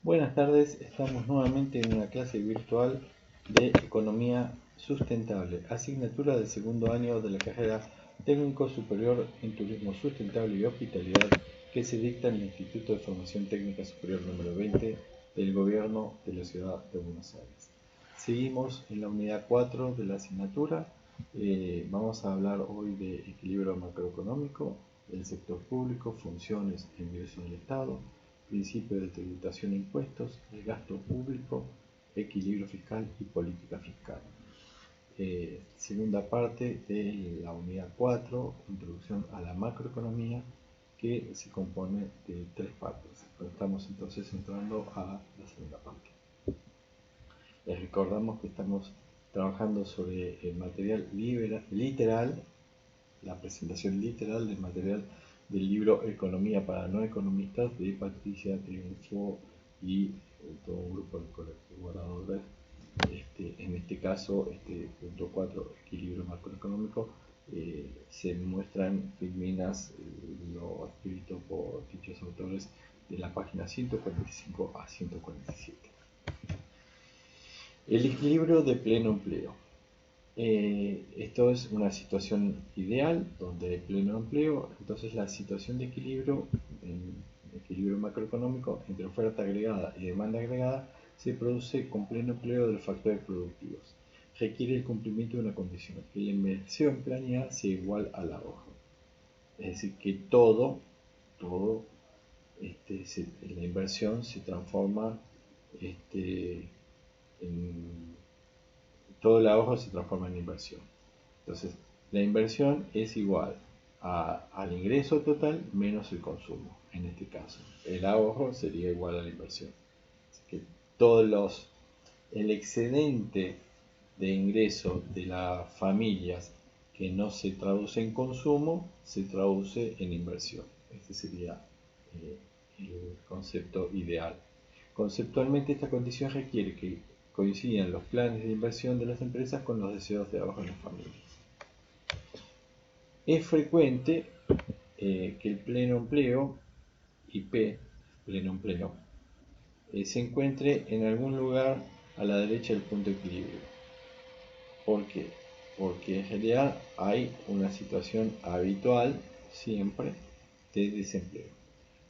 Buenas tardes, estamos nuevamente en una clase virtual de Economía Sustentable, asignatura del segundo año de la carrera Técnico Superior en Turismo Sustentable y Hospitalidad que se dicta en el Instituto de Formación Técnica Superior número 20 del Gobierno de la Ciudad de Buenos Aires. Seguimos en la unidad 4 de la asignatura. Vamos a hablar hoy de equilibrio macroeconómico, del sector público, funciones e ingresos del Estado, principio de tributación e impuestos, el gasto público, equilibrio fiscal y política fiscal. Segunda parte de la unidad 4, introducción a la macroeconomía, que se compone de 3 partes. Estamos entonces entrando a la segunda parte. Les recordamos que estamos trabajando sobre el material literal, la presentación literal del material del libro Economía para no economistas de Patricia Triunfo y todo un grupo de colaboradores. En este caso, punto 4, equilibrio macroeconómico, se muestran filminas lo escrito por dichos autores de la página 145 a 147. El equilibrio de pleno empleo. Esto es una situación ideal donde hay pleno empleo, entonces la situación de equilibrio, equilibrio macroeconómico entre oferta agregada y demanda agregada, se produce con pleno empleo de los factores productivos. Requiere el cumplimiento de una condición, que la inversión planeada sea igual al ahorro. Es decir, que la inversión se transforma todo el ahorro se transforma en inversión. Entonces, la inversión es igual al ingreso total menos el consumo, en este caso. El ahorro sería igual a la inversión. Así que el excedente de ingreso de las familias que no se traduce en consumo, se traduce en inversión. Este sería el concepto ideal. Conceptualmente, esta condición requiere que coincidan los planes de inversión de las empresas con los deseos de ahorro en las familias. Es frecuente que el pleno empleo, IP, pleno empleo, se encuentre en algún lugar a la derecha del punto de equilibrio. ¿Por qué? Porque en realidad hay una situación habitual siempre de desempleo,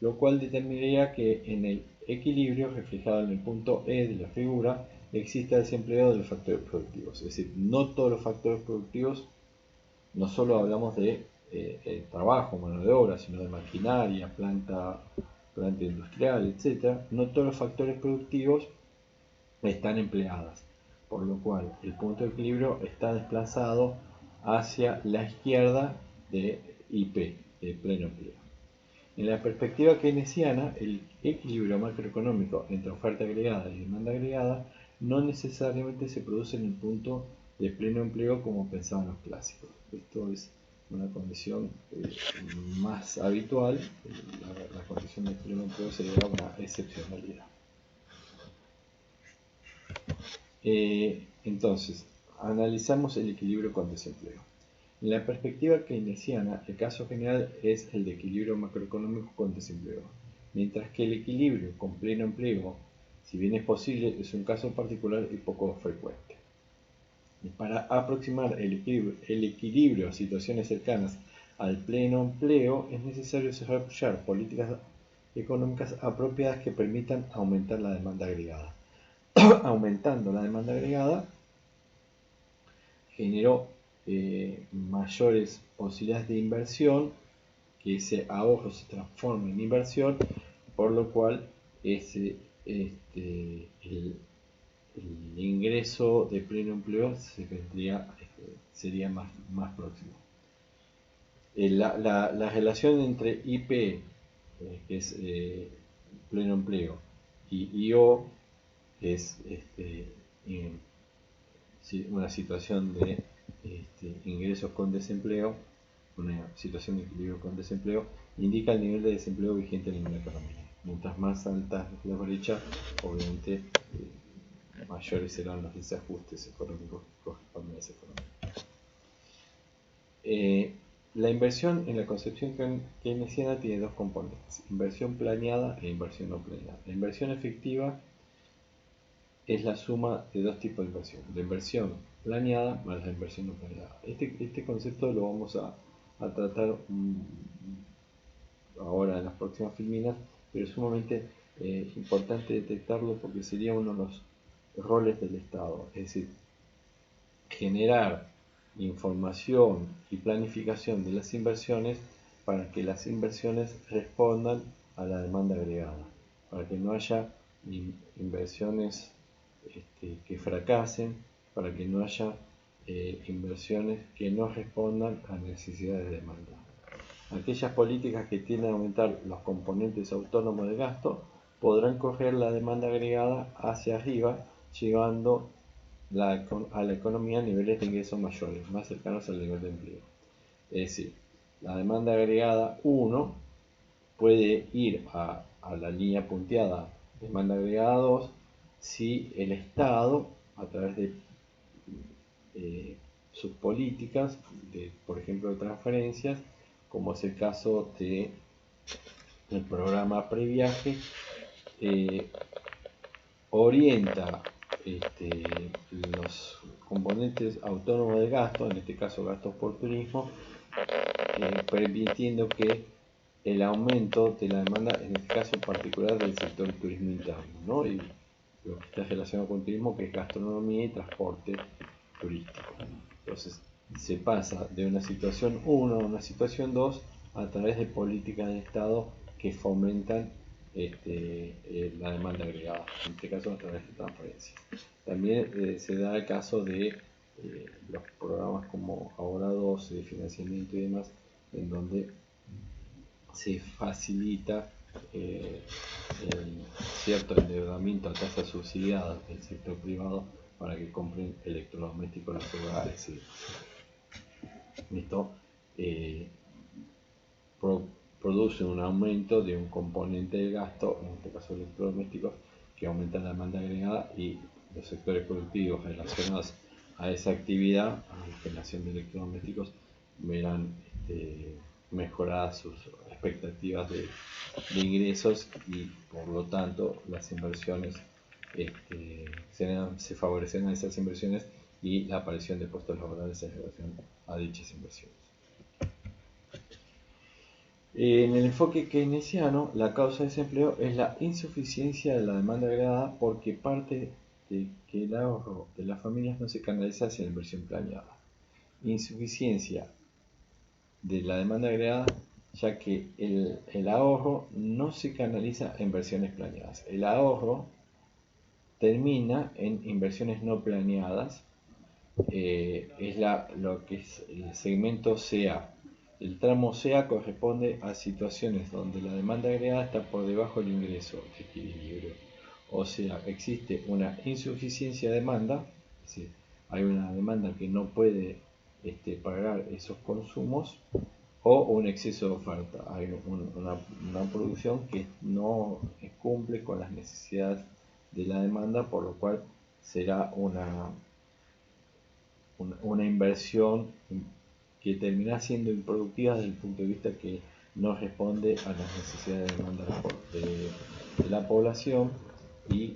lo cual determinaría que en el equilibrio reflejado en el punto E de la figura exista desempleo de los factores productivos. Es decir, no todos los factores productivos, no solo hablamos de trabajo, mano de obra, sino de maquinaria, planta industrial, etc. No todos los factores productivos están empleadas, por lo cual el punto de equilibrio está desplazado hacia la izquierda de IP, de pleno empleo. En la perspectiva keynesiana, el equilibrio macroeconómico entre oferta agregada y demanda agregada no necesariamente se produce en el punto de pleno empleo como pensaban los clásicos. Esto es una condición más habitual. La condición de pleno empleo sería una excepcionalidad. Entonces, analizamos el equilibrio con desempleo. En la perspectiva keynesiana, el caso general es el de equilibrio macroeconómico con desempleo, mientras que el equilibrio con pleno empleo, si bien es posible, es un caso particular y poco frecuente. Y para aproximar el equilibrio a situaciones cercanas al pleno empleo, es necesario desarrollar políticas económicas apropiadas que permitan aumentar la demanda agregada. Aumentando la demanda agregada, generó mayores posibilidades de inversión, que ese ahorro se transforma en inversión, por lo cual el ingreso de pleno empleo sería más próximo. La relación entre IP, que es pleno empleo, y IO, que es una situación de ingresos con desempleo, una situación de equilibrio con desempleo, indica el nivel de desempleo vigente en la economía. Mientras más alta es la brecha, obviamente mayores serán los desajustes económicos que corresponden a esa economía. La inversión en la concepción keynesiana tiene dos componentes: inversión planeada e inversión no planeada. La inversión efectiva es la suma de dos tipos de inversión: la inversión planeada más la inversión no planeada. Este concepto lo vamos a tratar ahora en las próximas filminas, pero es sumamente importante detectarlo porque sería uno de los roles del Estado, es decir, generar información y planificación de las inversiones para que las inversiones respondan a la demanda agregada, para que no haya inversiones que fracasen, para que no haya inversiones que no respondan a necesidades de demanda. Aquellas políticas que tienden a aumentar los componentes autónomos de gasto podrán correr la demanda agregada hacia arriba, llevando a la economía a niveles de ingresos mayores, más cercanos al nivel de empleo. Es decir, la demanda agregada 1 puede ir a la línea punteada demanda agregada 2 si el Estado, a través de sus políticas, por ejemplo de transferencias, como es el caso del programa Previaje, orienta los componentes autónomos de gasto, en este caso gastos por turismo, permitiendo que el aumento de la demanda, en este caso en particular del sector del turismo interno, ¿no? Y lo que está relacionado con turismo, que es gastronomía y transporte turístico. Entonces se pasa de una situación 1 a una situación 2 a través de políticas de Estado que fomentan la demanda agregada, en este caso a través de transferencias. También se da el caso de los programas como Ahora 12 de financiamiento y demás, en donde se facilita cierto endeudamiento a tasa subsidiada del sector privado para que compren electrodomésticos los hogares. Esto produce un aumento de un componente de gasto, en este caso electrodomésticos, que aumenta la demanda agregada, y los sectores productivos relacionados a esa actividad, a la generación de electrodomésticos, verán mejoradas sus expectativas de ingresos, y por lo tanto las inversiones se favorecerán a esas inversiones y la aparición de puestos laborales en relación a dichas inversiones. En el enfoque keynesiano, la causa de desempleo es la insuficiencia de la demanda agregada, porque parte de que el ahorro de las familias no se canaliza hacia la inversión planeada. Insuficiencia de la demanda agregada, ya que el ahorro no se canaliza a inversiones planeadas. El ahorro termina en inversiones no planeadas. Es lo que es el segmento CA. El tramo CA corresponde a situaciones donde la demanda agregada está por debajo del ingreso de equilibrio. O sea, existe una insuficiencia de demanda, es decir, hay una demanda que no puede pagar esos consumos, o un exceso de oferta. Hay una producción que no cumple con las necesidades de la demanda, por lo cual será una inversión que termina siendo improductiva desde el punto de vista que no responde a las necesidades de demanda de la población, y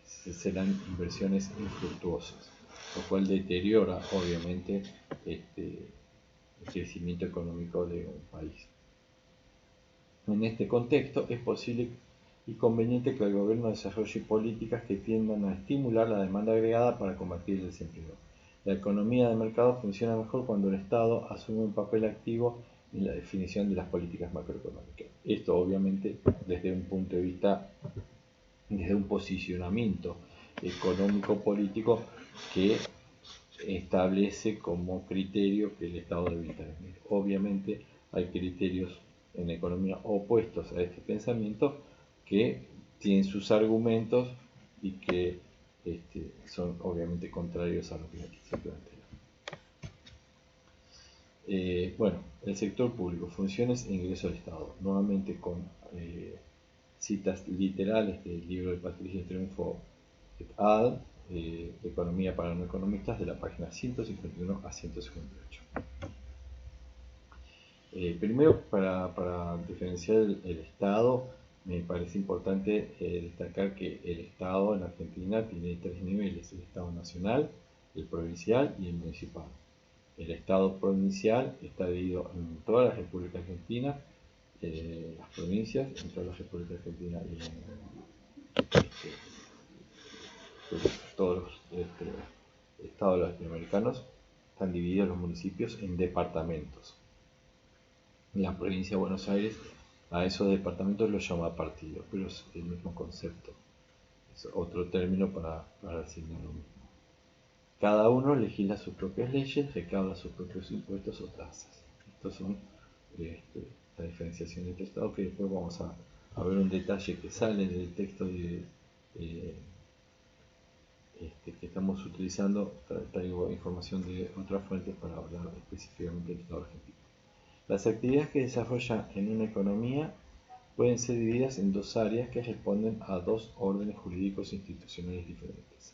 serán inversiones infructuosas, lo cual deteriora obviamente el crecimiento económico de un país. En este contexto es posible y conveniente que el gobierno desarrolle políticas que tiendan a estimular la demanda agregada para combatir el desempleo. La economía de mercado funciona mejor cuando el Estado asume un papel activo en la definición de las políticas macroeconómicas. Esto obviamente desde un punto de vista, desde un posicionamiento económico-político que establece como criterio que el Estado debe intervenir. Obviamente hay criterios en economía opuestos a este pensamiento que tienen sus argumentos y que son obviamente contrarios a lo que aquí se plantea. Bueno, el sector público, funciones e ingresos del Estado, nuevamente con citas literales del libro de Patricia Triunfo et al. Economía para no economistas, de la página 151 a 158. Primero, para diferenciar el Estado, me parece importante destacar que el Estado en Argentina tiene tres niveles: el Estado nacional, el provincial y el municipal. El Estado provincial está dividido en toda la República Argentina, las provincias en toda la República Argentina y en todos los estados latinoamericanos. Están divididos los municipios en departamentos. La provincia de Buenos Aires a esos departamentos los llama partidos, pero es el mismo concepto, es otro término para designar lo mismo. Cada uno legisla sus propias leyes, recauda sus propios impuestos o tasas. Estos son la diferenciación entre estados, que después vamos a ver un detalle que sale del texto que estamos utilizando. Traigo información de otras fuentes para hablar específicamente del Estado argentino. Las actividades que desarrolla en una economía pueden ser divididas en dos áreas que responden a dos órdenes jurídicos e institucionales diferentes: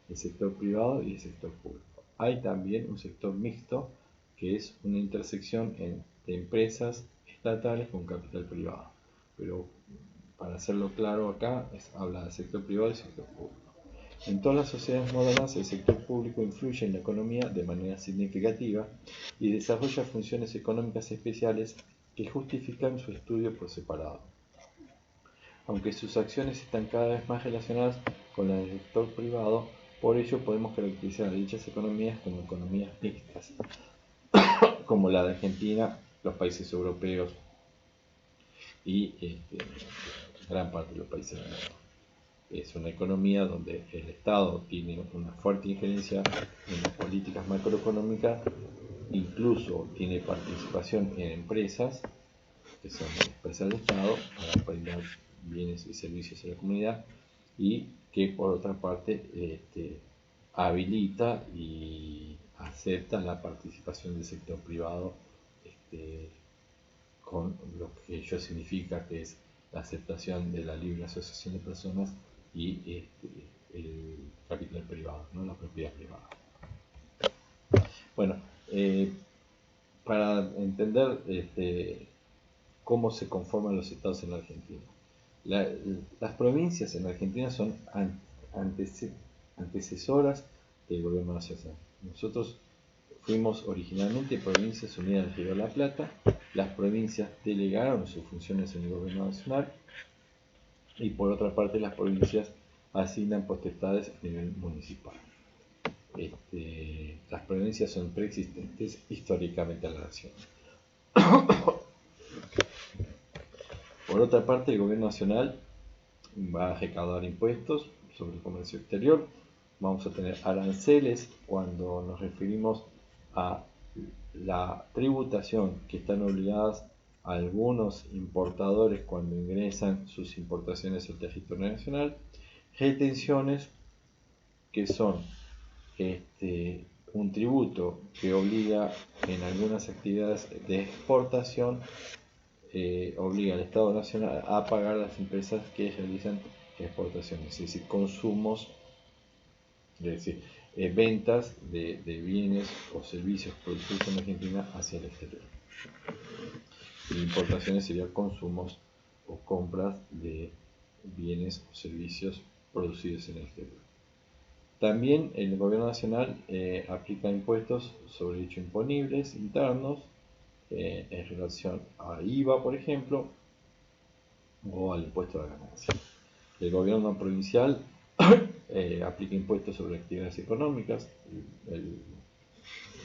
el sector privado y el sector público. Hay también un sector mixto, que es una intersección de empresas estatales con capital privado, pero para hacerlo claro acá, habla del sector privado y sector público. En todas las sociedades modernas, el sector público influye en la economía de manera significativa y desarrolla funciones económicas especiales que justifican su estudio por separado. Aunque sus acciones están cada vez más relacionadas con las del sector privado, por ello podemos caracterizar a dichas economías como economías mixtas, como la de Argentina, los países europeos y gran parte de los países del mundo. Es una economía donde el Estado tiene una fuerte injerencia en las políticas macroeconómicas, incluso tiene participación en empresas que son empresas del Estado para brindar bienes y servicios a la comunidad, y que por otra parte habilita y acepta la participación del sector privado, con lo que ello significa, que es la aceptación de la libre asociación de personas y el capital privado, ¿no? La propiedad privada. Bueno, para entender cómo se conforman los estados en la Argentina. Las provincias en la Argentina son antecesoras del gobierno nacional. Nosotros fuimos originalmente Provincias Unidas del Río de la Plata. Las provincias delegaron sus funciones en el gobierno nacional, y por otra parte las provincias asignan potestades a nivel municipal. Las provincias son preexistentes históricamente a la nación. Por otra parte, el gobierno nacional va a recaudar impuestos sobre el comercio exterior. Vamos a tener aranceles cuando nos referimos a la tributación que están obligadas a algunos importadores cuando ingresan sus importaciones al territorio nacional. Retenciones, que son un tributo que obliga en algunas actividades de exportación, obliga al Estado Nacional a pagar a las empresas que realizan exportaciones, es decir, consumos, es decir, ventas de bienes o servicios producidos en Argentina hacia el exterior. Y importaciones serían consumos o compras de bienes o servicios producidos en el exterior. También el gobierno nacional aplica impuestos sobre hechos imponibles internos en relación a IVA, por ejemplo, o al impuesto a la ganancia. El gobierno provincial aplica impuestos sobre actividades económicas, el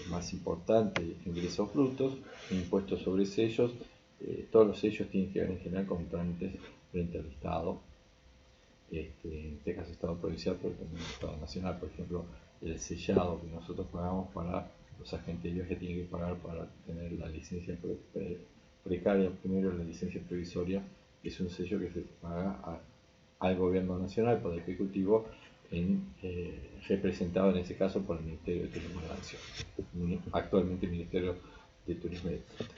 más importante, ingresos brutos, impuestos sobre sellos. Todos los sellos tienen que ver en general con trámites frente al Estado, en este caso Estado provincial, pero también Estado nacional. Por ejemplo, el sellado que nosotros pagamos para los agentes de viaje tienen que pagar para tener la licencia precaria, primero la licencia provisoria, que es un sello que se paga al gobierno nacional, Poder Ejecutivo, representado en ese caso por el Ministerio de Turismo de la Nación, actualmente el Ministerio de Turismo y Deporte.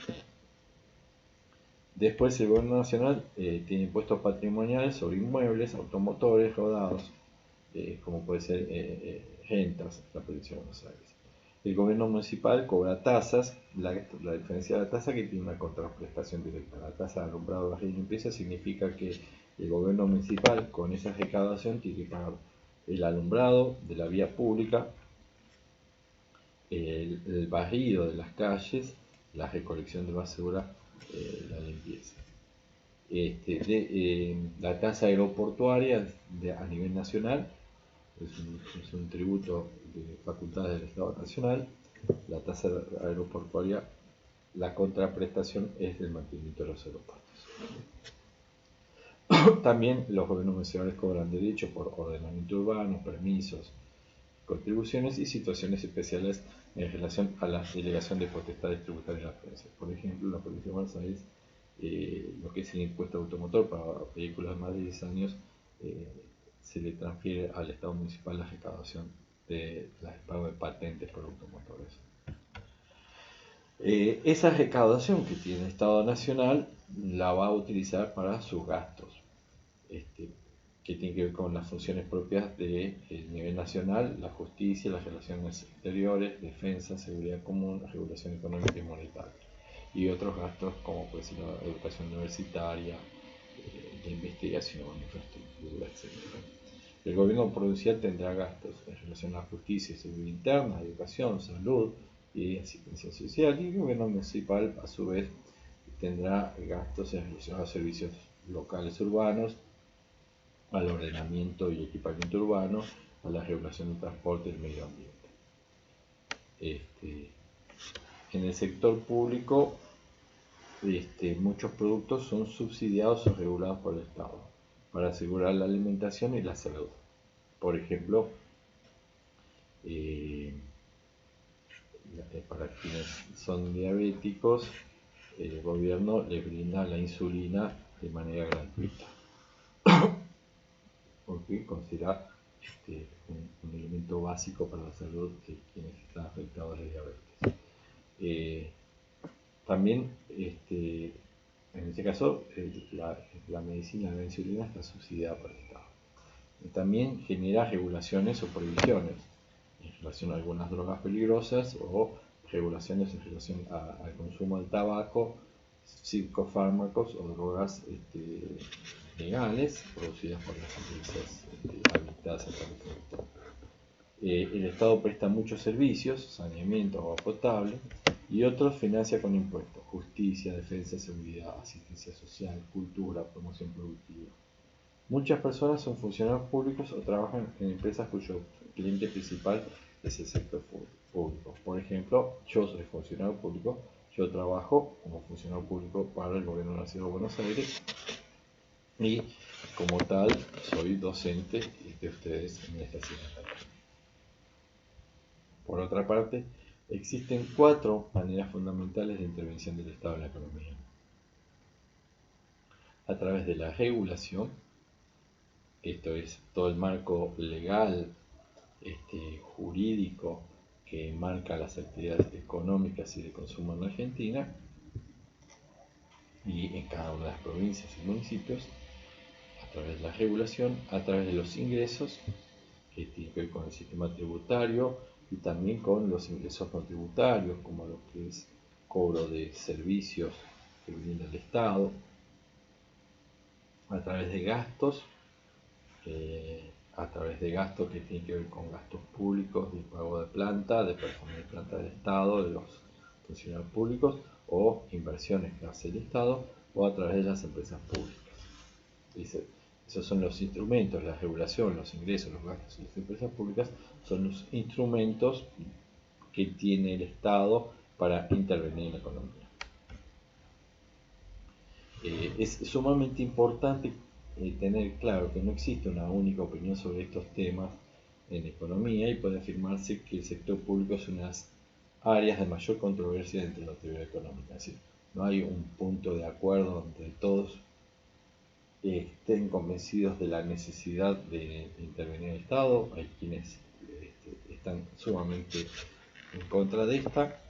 Después el gobierno nacional tiene impuestos patrimoniales sobre inmuebles, automotores, rodados, como puede ser rentas, la provincia de Buenos Aires. El gobierno municipal cobra tasas, la diferencia de la tasa que tiene una contraprestación directa. La tasa de alumbrado, gas y limpieza significa que el gobierno municipal con esa recaudación tiene que pagar el alumbrado de la vía pública, el barrido de las calles, la recolección de basura, la limpieza. La tasa aeroportuaria a nivel nacional es un tributo de facultades del Estado Nacional. La tasa aeroportuaria, la contraprestación es del mantenimiento de los aeropuertos. También los gobiernos municipales cobran derechos por ordenamiento urbano, permisos, contribuciones y situaciones especiales en relación a la delegación de potestades tributarias de la provincia. Por ejemplo, la provincia de Buenos Aires, lo que es el impuesto automotor para vehículos de más de 10 años, se le transfiere al Estado municipal la recaudación de el pago de patentes por automotores. Esa recaudación que tiene el Estado Nacional la va a utilizar para sus gastos, que tiene que ver con las funciones propias del nivel nacional, la justicia, las relaciones exteriores, defensa, seguridad común, regulación económica y monetaria, y otros gastos como puede ser la educación universitaria, la investigación, infraestructura, etc. El gobierno provincial tendrá gastos en relación a la justicia, seguridad interna, educación, salud y asistencia social, y el gobierno municipal a su vez tendrá gastos en relación a los servicios locales urbanos, al ordenamiento y equipamiento urbano, a la regulación del transporte y el medio ambiente. En el sector público, muchos productos son subsidiados o regulados por el Estado para asegurar la alimentación y la salud. Por ejemplo, para quienes son diabéticos, el gobierno les brinda la insulina de manera gratuita, porque considera un elemento básico para la salud de quienes están afectados de diabetes. También, en este caso, la medicina de la insulina está subsidiada por el Estado. También genera regulaciones o prohibiciones en relación a algunas drogas peligrosas o regulaciones en relación al consumo del tabaco, psicofármacos o drogas legales producidas por las empresas habilitadas a tal efecto. El Estado presta muchos servicios, saneamiento, agua potable, y otros financia con impuestos: justicia, defensa, seguridad, asistencia social, cultura, promoción productiva. Muchas personas son funcionarios públicos o trabajan en empresas cuyo cliente principal es el sector público. Por ejemplo, yo soy funcionario público, yo trabajo como funcionario público para el Gobierno de la Ciudad de Buenos Aires y como tal soy docente de ustedes en esta asignatura. Por otra parte, existen 4 maneras fundamentales de intervención del Estado en la economía: a través de la regulación, esto es todo el marco legal, jurídico que marca las actividades económicas y de consumo en Argentina y en cada una de las provincias y municipios; a través de la regulación, a través de los ingresos, que tiene que ver con el sistema tributario y también con los ingresos no tributarios, como lo que es cobro de servicios que brinda el Estado; a través de gastos, que tienen que ver con gastos públicos, de pago de planta, de personal de planta del Estado, de los funcionarios públicos, o inversiones que hace el Estado, o a través de las empresas públicas. Esos son los instrumentos: la regulación, los ingresos, los gastos y las empresas públicas son los instrumentos que tiene el Estado para intervenir en la economía. Es sumamente importante tener claro que no existe una única opinión sobre estos temas en economía, y puede afirmarse que el sector público es una de las áreas de mayor controversia dentro de la teoría económica. Es decir, no hay un punto de acuerdo donde todos estén convencidos de la necesidad de intervenir el Estado. Hay quienes están sumamente en contra de esta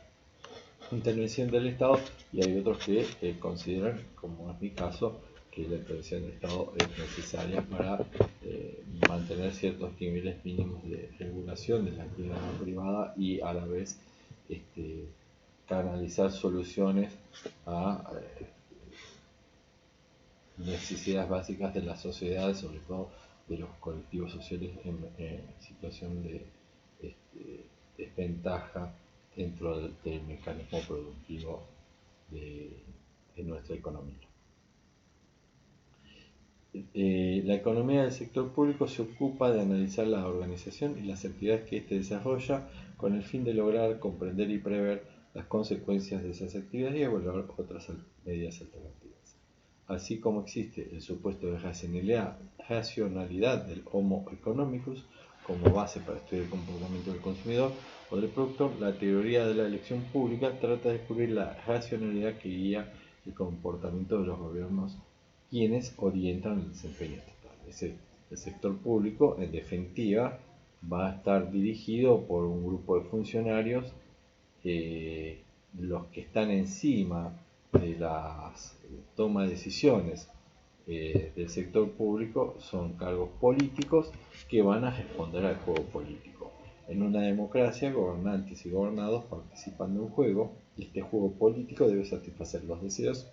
intervención del Estado, y hay otros que consideran, como es mi caso, que la intervención del Estado es necesaria para mantener ciertos niveles mínimos de regulación de la actividad privada y a la vez canalizar soluciones a necesidades básicas de la sociedad, sobre todo de los colectivos sociales en situación de desventaja dentro del mecanismo productivo de nuestra economía. La economía del sector público se ocupa de analizar la organización y las actividades que éste desarrolla con el fin de lograr comprender y prever las consecuencias de esas actividades y evaluar otras medidas alternativas. Así como existe el supuesto de racionalidad del Homo economicus como base para estudiar el comportamiento del consumidor o del productor, la teoría de la elección pública trata de descubrir la racionalidad que guía el comportamiento de los gobiernos, quienes orientan el desempeño estatal. Es decir, el sector público, en definitiva, va a estar dirigido por un grupo de funcionarios, los que están encima de las toma de decisiones del sector público son cargos políticos que van a responder al juego político. En una democracia, gobernantes y gobernados participan de un juego, y este juego político debe satisfacer los deseos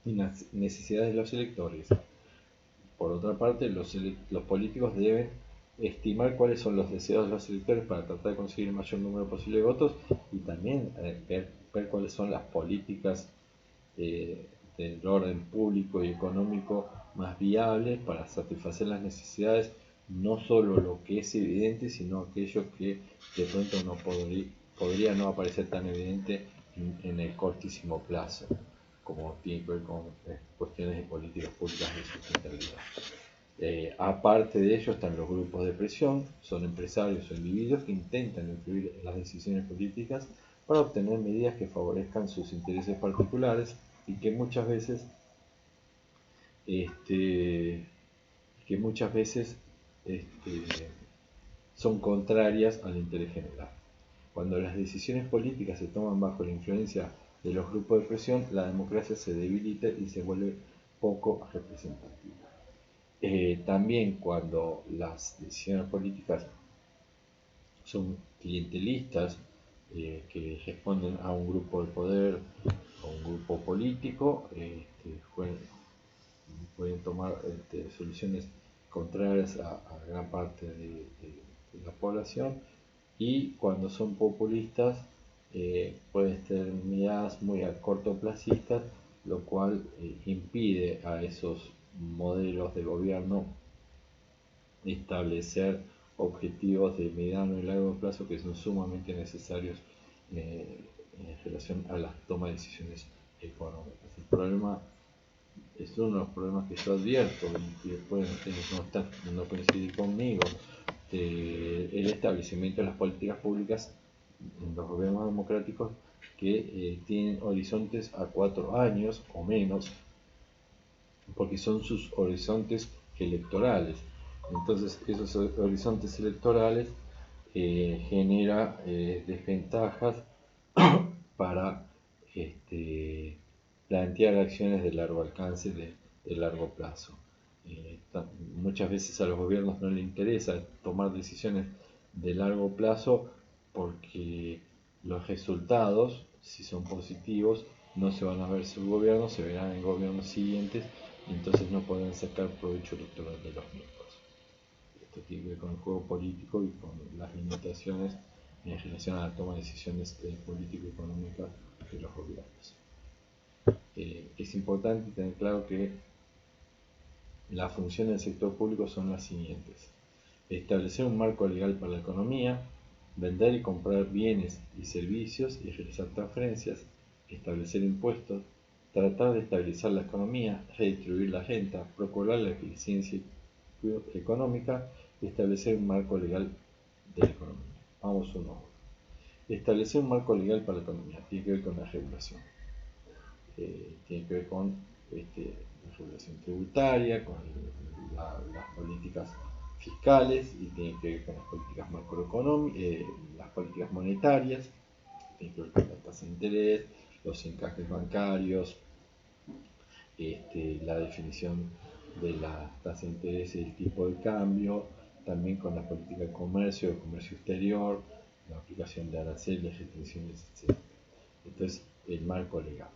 y las necesidades de los electores. Por otra parte, los políticos deben estimar cuáles son los deseos de los electores para tratar de conseguir el mayor número posible de votos y también ver cuáles son las políticas del orden público y económico más viables para satisfacer las necesidades, no solo lo que es evidente, sino aquello que de pronto no podría no aparecer tan evidente en el cortísimo plazo, como tiene que ver con cuestiones de políticas públicas de sustentabilidad. Aparte de ello están los grupos de presión, son empresarios o individuos que intentan influir en las decisiones políticas para obtener medidas que favorezcan sus intereses particulares y que muchas veces son contrarias al interés general. Cuando las decisiones políticas se toman bajo la influencia de los grupos de presión, la democracia se debilita y se vuelve poco representativa. También cuando las decisiones políticas son clientelistas, que responden a un grupo de poder o un grupo político, pueden tomar soluciones contrarias a gran parte de la población, y cuando son populistas pueden ser miradas muy a cortoplacistas, lo cual impide a esos modelos de gobierno establecer objetivos de mediano y largo plazo que son sumamente necesarios en relación a la toma de decisiones económicas. El problema es uno de los problemas que yo advierto, y después no coincidir conmigo, el establecimiento de las políticas públicas en los gobiernos democráticos que tienen horizontes a 4 años o menos, porque son sus horizontes electorales. Entonces esos horizontes electorales genera desventajas para plantear acciones de largo alcance, de largo plazo. Muchas veces a los gobiernos no les interesa tomar decisiones de largo plazo porque los resultados, si son positivos, no se van a ver en su gobierno, se verán en gobiernos siguientes, y entonces no pueden sacar provecho electoral de los mismos. Esto tiene que ver con el juego político y con las limitaciones en relación a la toma de decisiones político-económicas de los gobiernos. Es importante tener claro que las funciones del sector público son las siguientes: establecer un marco legal para la economía, vender y comprar bienes y servicios y realizar transferencias, establecer impuestos, tratar de estabilizar la economía, redistribuir la renta, procurar la eficiencia económica y establecer un marco legal de la economía. Vamos uno a uno. Establecer un marco legal para la economía tiene que ver con la regulación. Tiene que ver con la regulación tributaria, con las políticas fiscales, y tiene que ver con las políticas macroeconómicas, las políticas monetarias, tiene que ver con la tasa de interés, los encajes bancarios, la definición de la tasa de interés y el tipo de cambio, también con la política de comercio exterior, la aplicación de aranceles, restricciones, etc. Entonces, el marco legal.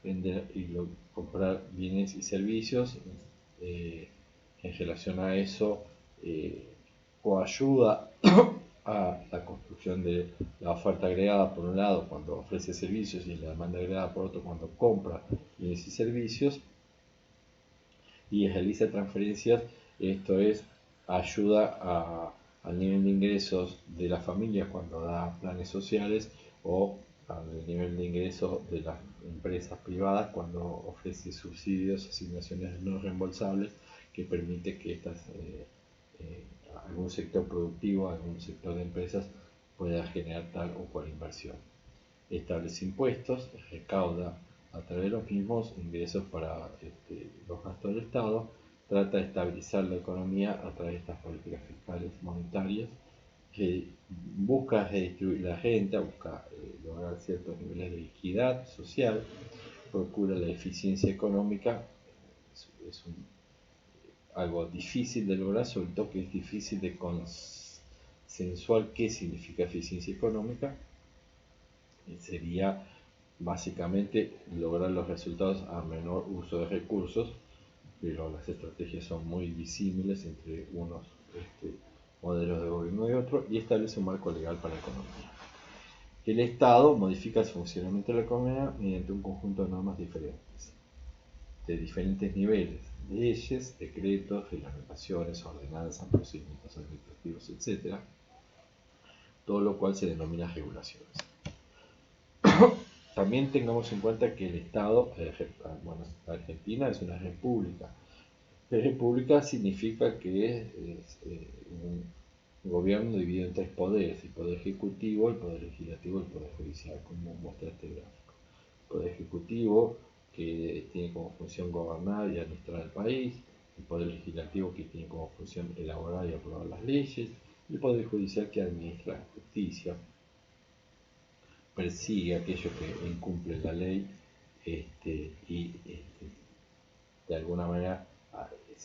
Vender y comprar bienes y servicios en relación a eso coayuda a la construcción de la oferta agregada por un lado cuando ofrece servicios y la demanda agregada por otro cuando compra bienes y servicios y realiza transferencias. Esto es, ayuda al nivel de ingresos de las familias cuando da planes sociales o al nivel de ingresos de las empresas privadas cuando ofrece subsidios, asignaciones no reembolsables que permite que algún sector productivo, algún sector de empresas pueda generar tal o cual inversión. Establece impuestos, recauda a través de los mismos ingresos para los gastos del Estado, trata de estabilizar la economía a través de estas políticas fiscales monetarias, que busca redistribuir la renta, busca lograr ciertos niveles de equidad social, procura la eficiencia económica. Es algo difícil de lograr, sobre todo que es difícil de consensuar qué significa eficiencia económica. Sería básicamente lograr los resultados a menor uso de recursos, pero las estrategias son muy disímiles entre unos modelos de gobierno y otros, y establece un marco legal para la economía. El Estado modifica el funcionamiento de la economía mediante un conjunto de normas diferentes, de diferentes niveles, leyes, decretos, reglamentaciones, ordenanzas, procedimientos administrativos, etc., todo lo cual se denomina regulaciones. También tengamos en cuenta que el Estado, Argentina es una república. República significa que es un gobierno dividido en tres poderes: el poder ejecutivo, el poder legislativo y el poder judicial, como muestra este gráfico. El poder ejecutivo, que tiene como función gobernar y administrar el país; el poder legislativo, que tiene como función elaborar y aprobar las leyes; y el poder judicial, que administra la justicia, persigue a aquellos que incumplen la ley y de alguna manera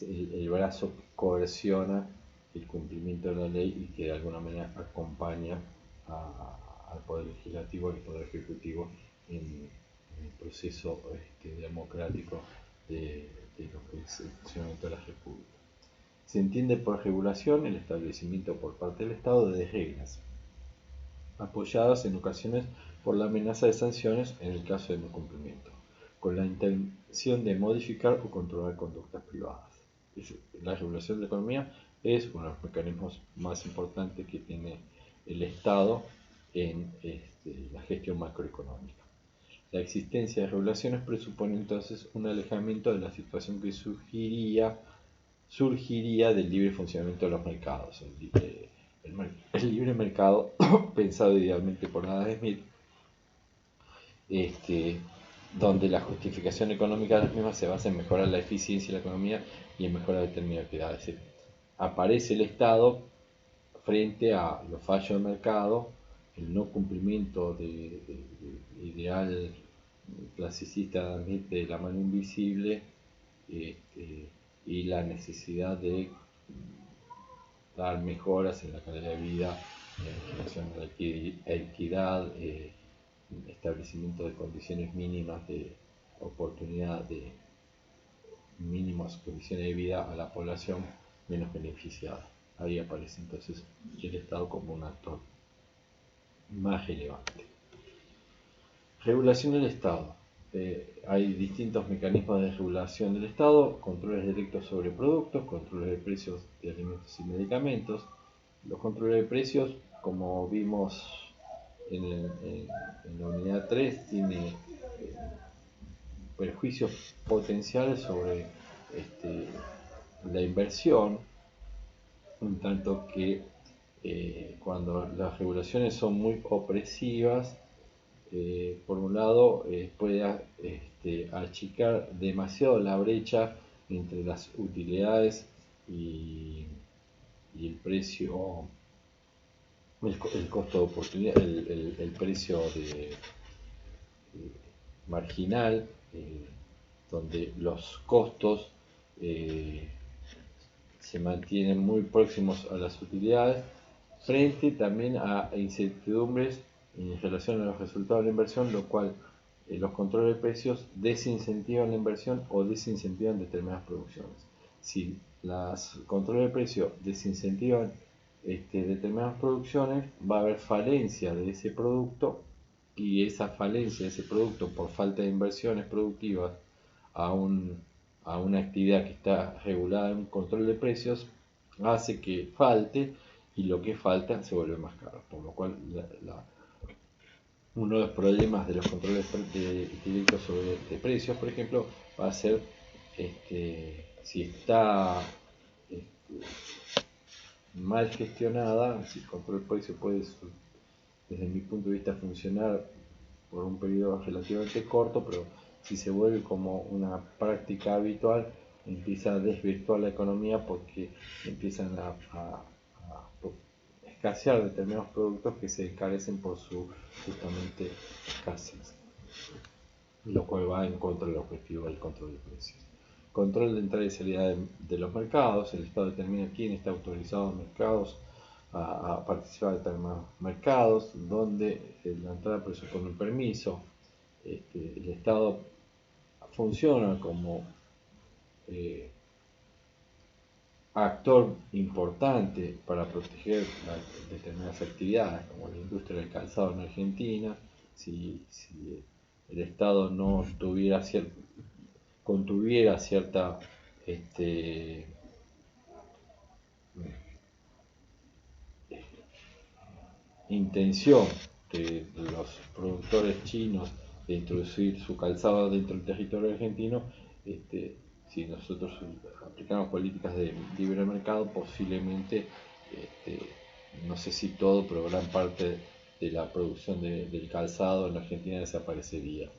el brazo que coerciona el cumplimiento de la ley y que de alguna manera acompaña al Poder Legislativo y al Poder Ejecutivo en el proceso democrático de lo que es el funcionamiento de la República. Se entiende por regulación el establecimiento por parte del Estado de reglas, apoyadas en ocasiones por la amenaza de sanciones en el caso de no cumplimiento, con la intención de modificar o controlar conductas privadas. La regulación de la economía es uno de los mecanismos más importantes que tiene el Estado en la gestión macroeconómica. La existencia de regulaciones presupone entonces un alejamiento de la situación que surgiría del libre funcionamiento de los mercados. El libre mercado, pensado idealmente por Adam Smith, donde la justificación económica de las mismas se basa en mejorar la eficiencia de la economía y en mejorar determinadas actividades. Es decir, aparece el Estado frente a los fallos del mercado, el no cumplimiento del ideal clasicista de la mano invisible, y la necesidad de dar mejoras en la calidad de vida en relación a la equidad, establecimiento de condiciones mínimas de oportunidad, de mínimas condiciones de vida a la población menos beneficiada. Ahí aparece entonces el Estado como un actor más relevante. Regulación del Estado. Hay distintos mecanismos de regulación del Estado: controles directos sobre productos, controles de precios de alimentos y medicamentos. Los controles de precios, como vimos en la unidad 3, tiene perjuicios potenciales sobre la inversión, en tanto que cuando las regulaciones son muy opresivas, por un lado puede achicar demasiado la brecha entre las utilidades y el precio, el costo de oportunidad, el precio marginal, donde los costos se mantienen muy próximos a las utilidades, frente también a incertidumbres en relación a los resultados de la inversión, lo cual los controles de precios desincentivan la inversión o desincentivan determinadas producciones. Si los controles de precios desincentivan determinadas producciones, va a haber falencia de ese producto, y esa falencia de ese producto por falta de inversiones productivas a, a una actividad que está regulada en un control de precios hace que falte, y lo que falta se vuelve más caro, por lo cual uno de los problemas de los controles directos de precios, por ejemplo, va a ser si está mal gestionada. Si el control de precios puede, desde mi punto de vista, funcionar por un periodo relativamente corto, pero si se vuelve como una práctica habitual, empieza a desvirtuar la economía, porque empiezan a escasear determinados productos que se encarecen por su justamente escasez, lo cual va en contra del objetivo del control de precios. Control de entrada y salida de los mercados. El Estado determina quién está autorizado en mercados a participar de determinados mercados, donde la entrada presupone un permiso. El Estado funciona como actor importante para proteger determinadas actividades, como la industria del calzado en Argentina. Si el Estado no contuviera cierta intención de los productores chinos de introducir su calzado dentro del territorio argentino, si nosotros aplicamos políticas de libre mercado, posiblemente, no sé si todo, pero gran parte de la producción del calzado en Argentina desaparecería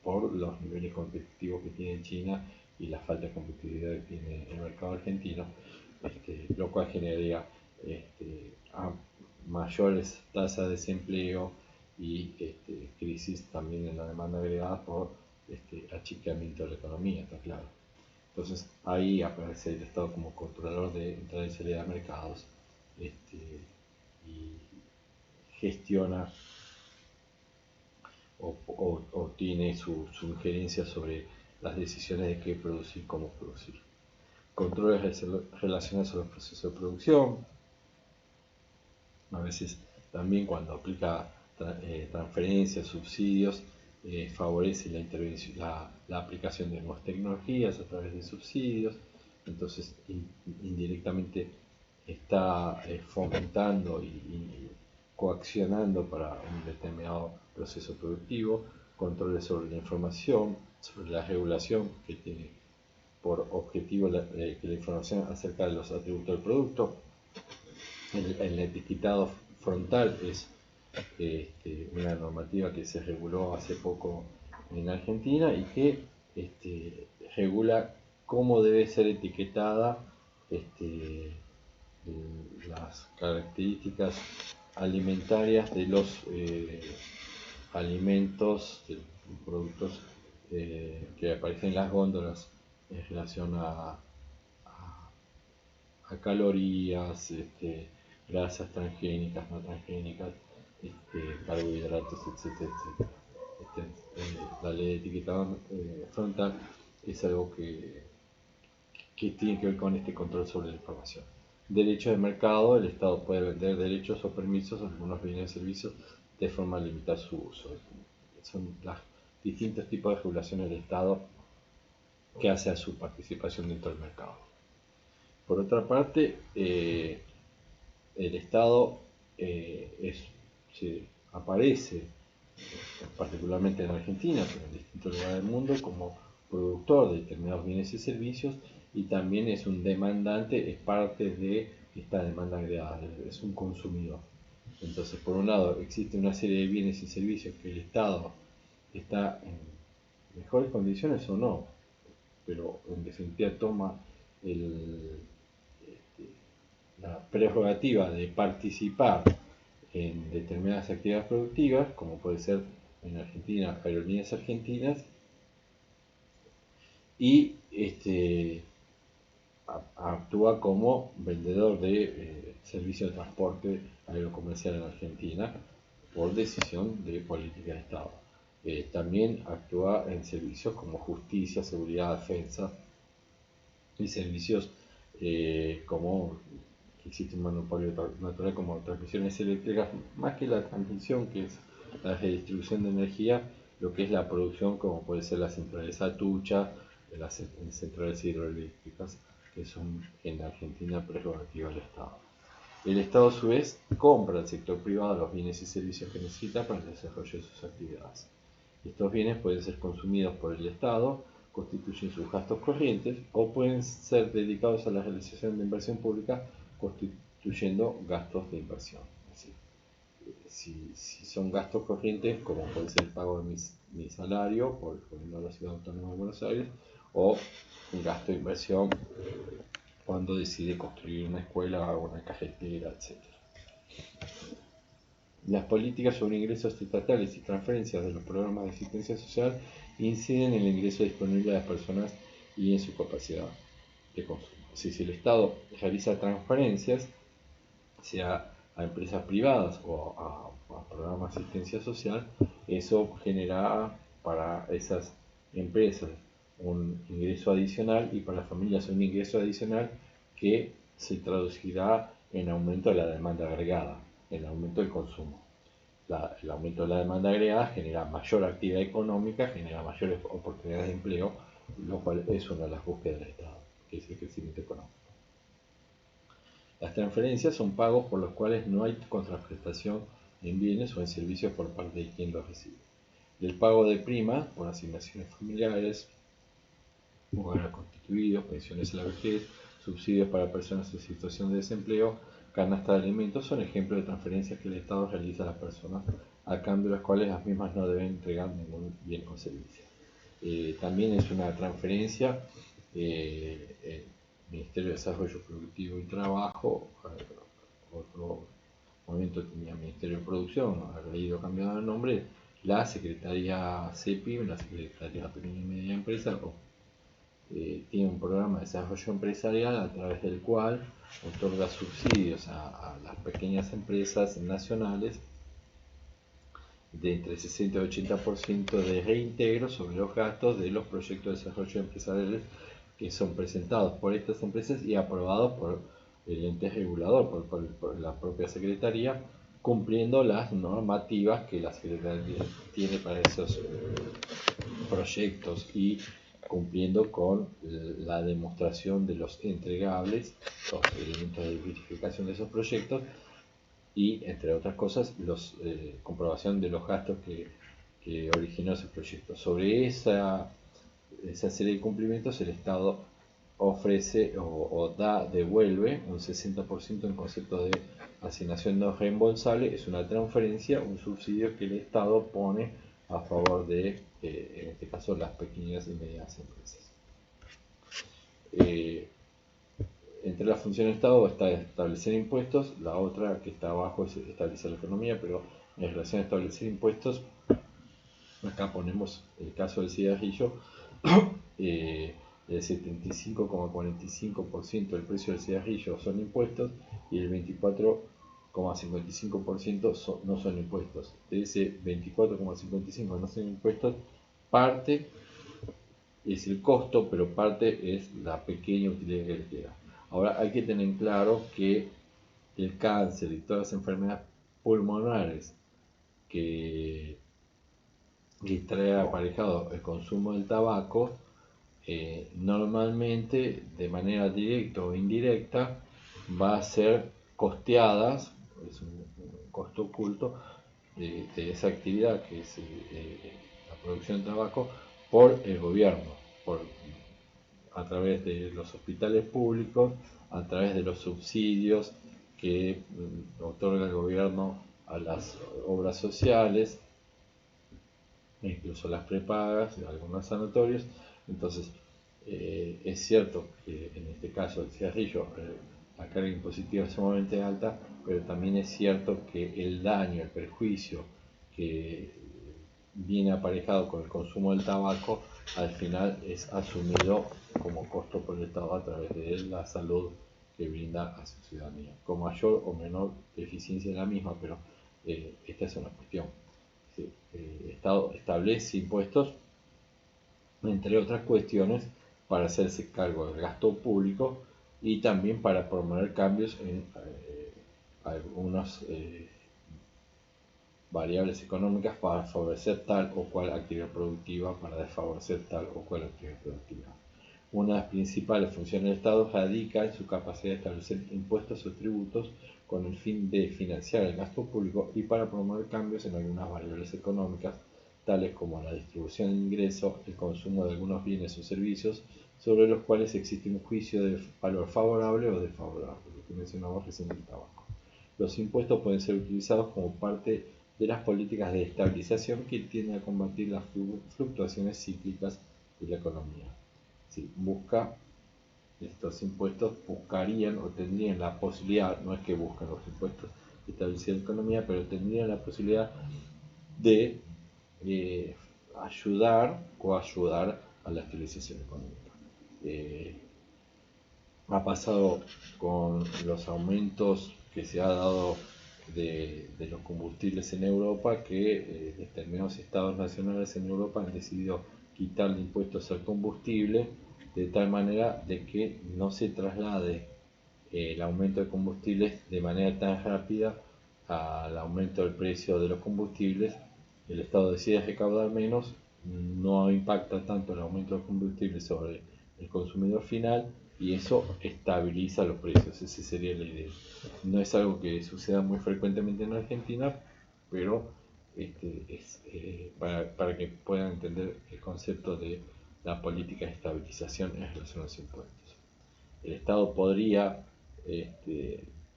por los niveles competitivos que tiene China y la falta de competitividad que tiene el mercado argentino, lo cual generaría mayores tasas de desempleo y crisis también en la demanda agregada por achicamiento de la economía, está claro. Entonces ahí aparece el Estado como controlador de entrada y salida de mercados, y gestiona o tiene su injerencia sobre las decisiones de qué producir, cómo producir. Controles relacionados a los procesos de producción. A veces también, cuando aplica transferencias, subsidios, favorece la intervención, la aplicación de nuevas tecnologías a través de subsidios. Entonces indirectamente está fomentando y coaccionando para un determinado proceso productivo. Controles sobre la información, sobre la regulación, que tiene por objetivo que la información acerca de los atributos del producto. El etiquetado frontal es una normativa que se reguló hace poco en Argentina, y que regula cómo debe ser etiquetada las características alimentarias de los alimentos, de productos que aparecen en las góndolas, en relación a calorías, grasas transgénicas, no transgénicas, carbohidratos, etcétera, etcétera. La ley de etiquetado frontal es algo que tiene que ver con este control sobre la información. Derechos de mercado. El Estado puede vender derechos o permisos a algunos bienes y servicios de forma a limitar su uso. Son los distintos tipos de regulaciones del Estado que hace a su participación dentro del mercado. Por otra parte, el Estado aparece, particularmente en Argentina, pero en distintos lugares del mundo, como productor de determinados bienes y servicios, y también es un demandante, es parte de esta demanda agregada, es un consumidor. Entonces, por un lado, existe una serie de bienes y servicios que el Estado está en mejores condiciones o no, pero en definitiva toma la prerrogativa de participar en determinadas actividades productivas, como puede ser en Argentina Aerolíneas Argentinas, y actúa como vendedor de servicios de transporte aerocomercial en Argentina por decisión de política de Estado. También actúa en servicios como justicia, seguridad, defensa y servicios como que existe un monopolio natural como transmisiones eléctricas, más que la transmisión, que es la redistribución de energía, lo que es la producción, como puede ser las centrales Atucha, las centrales hidroeléctricas, que son en Argentina prerrogativa del Estado. El Estado, a su vez, compra al sector privado los bienes y servicios que necesita para el desarrollo de sus actividades. Estos bienes pueden ser consumidos por el Estado, constituyen sus gastos corrientes o pueden ser dedicados a la realización de inversión pública, constituyendo gastos de inversión. Es decir, si son gastos corrientes, como puede ser el pago de mi salario por la Ciudad Autónoma de Buenos Aires, o un gasto de inversión cuando decide construir una escuela o una carretera, etc. Las políticas sobre ingresos estatales y transferencias de los programas de asistencia social inciden en el ingreso disponible de las personas y en su capacidad de consumo. Si el Estado realiza transferencias, sea a empresas privadas o a programas de asistencia social, eso genera para esas empresas un ingreso adicional y para las familias un ingreso adicional que se traducirá en aumento de la demanda agregada, en aumento del consumo. El aumento de la demanda agregada genera mayor actividad económica, genera mayores oportunidades de empleo, lo cual es una de las búsquedas del Estado, que es el crecimiento económico. Las transferencias son pagos por los cuales no hay contraprestación en bienes o en servicios por parte de quien los recibe. El pago de prima por asignaciones familiares, hogares constituidos, pensiones a la vejez, subsidios para personas en situación de desempleo, canasta de alimentos son ejemplos de transferencias que el Estado realiza a las personas a cambio de las cuales las mismas no deben entregar ningún bien o servicio. También es una transferencia el Ministerio de Desarrollo Productivo y Trabajo, otro momento tenía Ministerio de Producción, ha ido cambiando el nombre, la Secretaría CEPIM, la Secretaría de Pequeña y Media Empresa, tiene un programa de desarrollo empresarial a través del cual otorga subsidios a las pequeñas empresas nacionales de entre 60 y 80% de reintegro sobre los gastos de los proyectos de desarrollo empresariales que son presentados por estas empresas y aprobados por el ente regulador, por la propia Secretaría, cumpliendo las normativas que la Secretaría tiene para esos proyectos y cumpliendo con la demostración de los entregables, los elementos de verificación de esos proyectos y, entre otras cosas, comprobación de los gastos que originó ese proyecto. Sobre esa serie de cumplimientos, el Estado ofrece o devuelve un 60% en concepto de asignación no reembolsable. Es una transferencia, un subsidio que el Estado pone a favor de, en este caso, las pequeñas y medianas empresas. Entre las funciones del Estado está establecer impuestos, la otra que está abajo es establecer la economía, pero en relación a establecer impuestos, acá ponemos el caso del cigarrillo, el 75,45% del precio del cigarrillo son impuestos y el 24,55% no son impuestos. De ese 24,55% no son impuestos, parte es el costo, pero parte es la pequeña utilidad que le queda. Ahora hay que tener en claro que el cáncer y todas las enfermedades pulmonares que trae aparejado el consumo del tabaco, normalmente de manera directa o indirecta va a ser costeadas, es un costo oculto de esa actividad que es la producción de tabaco por el gobierno, a través de los hospitales públicos, a través de los subsidios que otorga el gobierno a las obras sociales, incluso las prepagas de algunos sanatorios. Entonces, es cierto que en este caso el cigarrillo, la carga impositiva es sumamente alta, pero también es cierto que el daño, el perjuicio que viene aparejado con el consumo del tabaco al final es asumido como costo por el Estado a través de la salud que brinda a su ciudadanía, con mayor o menor deficiencia en la misma, pero esta es una cuestión. Sí, el Estado establece impuestos, entre otras cuestiones, para hacerse cargo del gasto público y también para promover cambios en algunas variables económicas para favorecer tal o cual actividad productiva, para desfavorecer tal o cual actividad productiva. Una de las principales funciones del Estado radica en su capacidad de establecer impuestos o tributos con el fin de financiar el gasto público y para promover cambios en algunas variables económicas, tales como la distribución de ingresos, el consumo de algunos bienes o servicios, sobre los cuales existe un juicio de valor favorable o desfavorable, lo que mencionamos recién del tabaco. Los impuestos pueden ser utilizados como parte de las políticas de estabilización que tienden a combatir las fluctuaciones cíclicas de la economía. Si busca estos impuestos, buscarían o tendrían la posibilidad, no es que buscan los impuestos de estabilizar la economía, pero tendrían la posibilidad de ayudar a la estabilización económica. Ha pasado con los aumentos que se ha dado de los combustibles en Europa, que determinados estados nacionales en Europa han decidido quitarle impuestos al combustible de tal manera de que no se traslade el aumento de combustibles de manera tan rápida al aumento del precio de los combustibles. El Estado decide recaudar menos, no impacta tanto el aumento de combustible sobre el consumidor final y eso estabiliza los precios. Esa sería la idea. No es algo que suceda muy frecuentemente en Argentina, pero para que puedan entender el concepto de la política de estabilización en relación a los impuestos. El Estado podría, el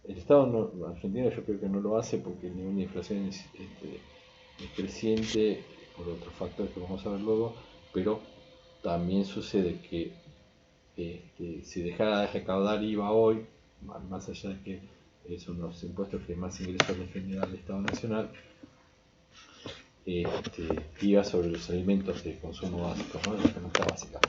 Estado no, Argentina yo creo que no lo hace porque el nivel de inflación es creciente por otros factores que vamos a ver luego, pero también sucede que si dejara de recaudar IVA hoy, más allá de que son los impuestos que más ingresos le genera al Estado Nacional, IVA sobre los alimentos de consumo básico, ¿no? La canasta básica.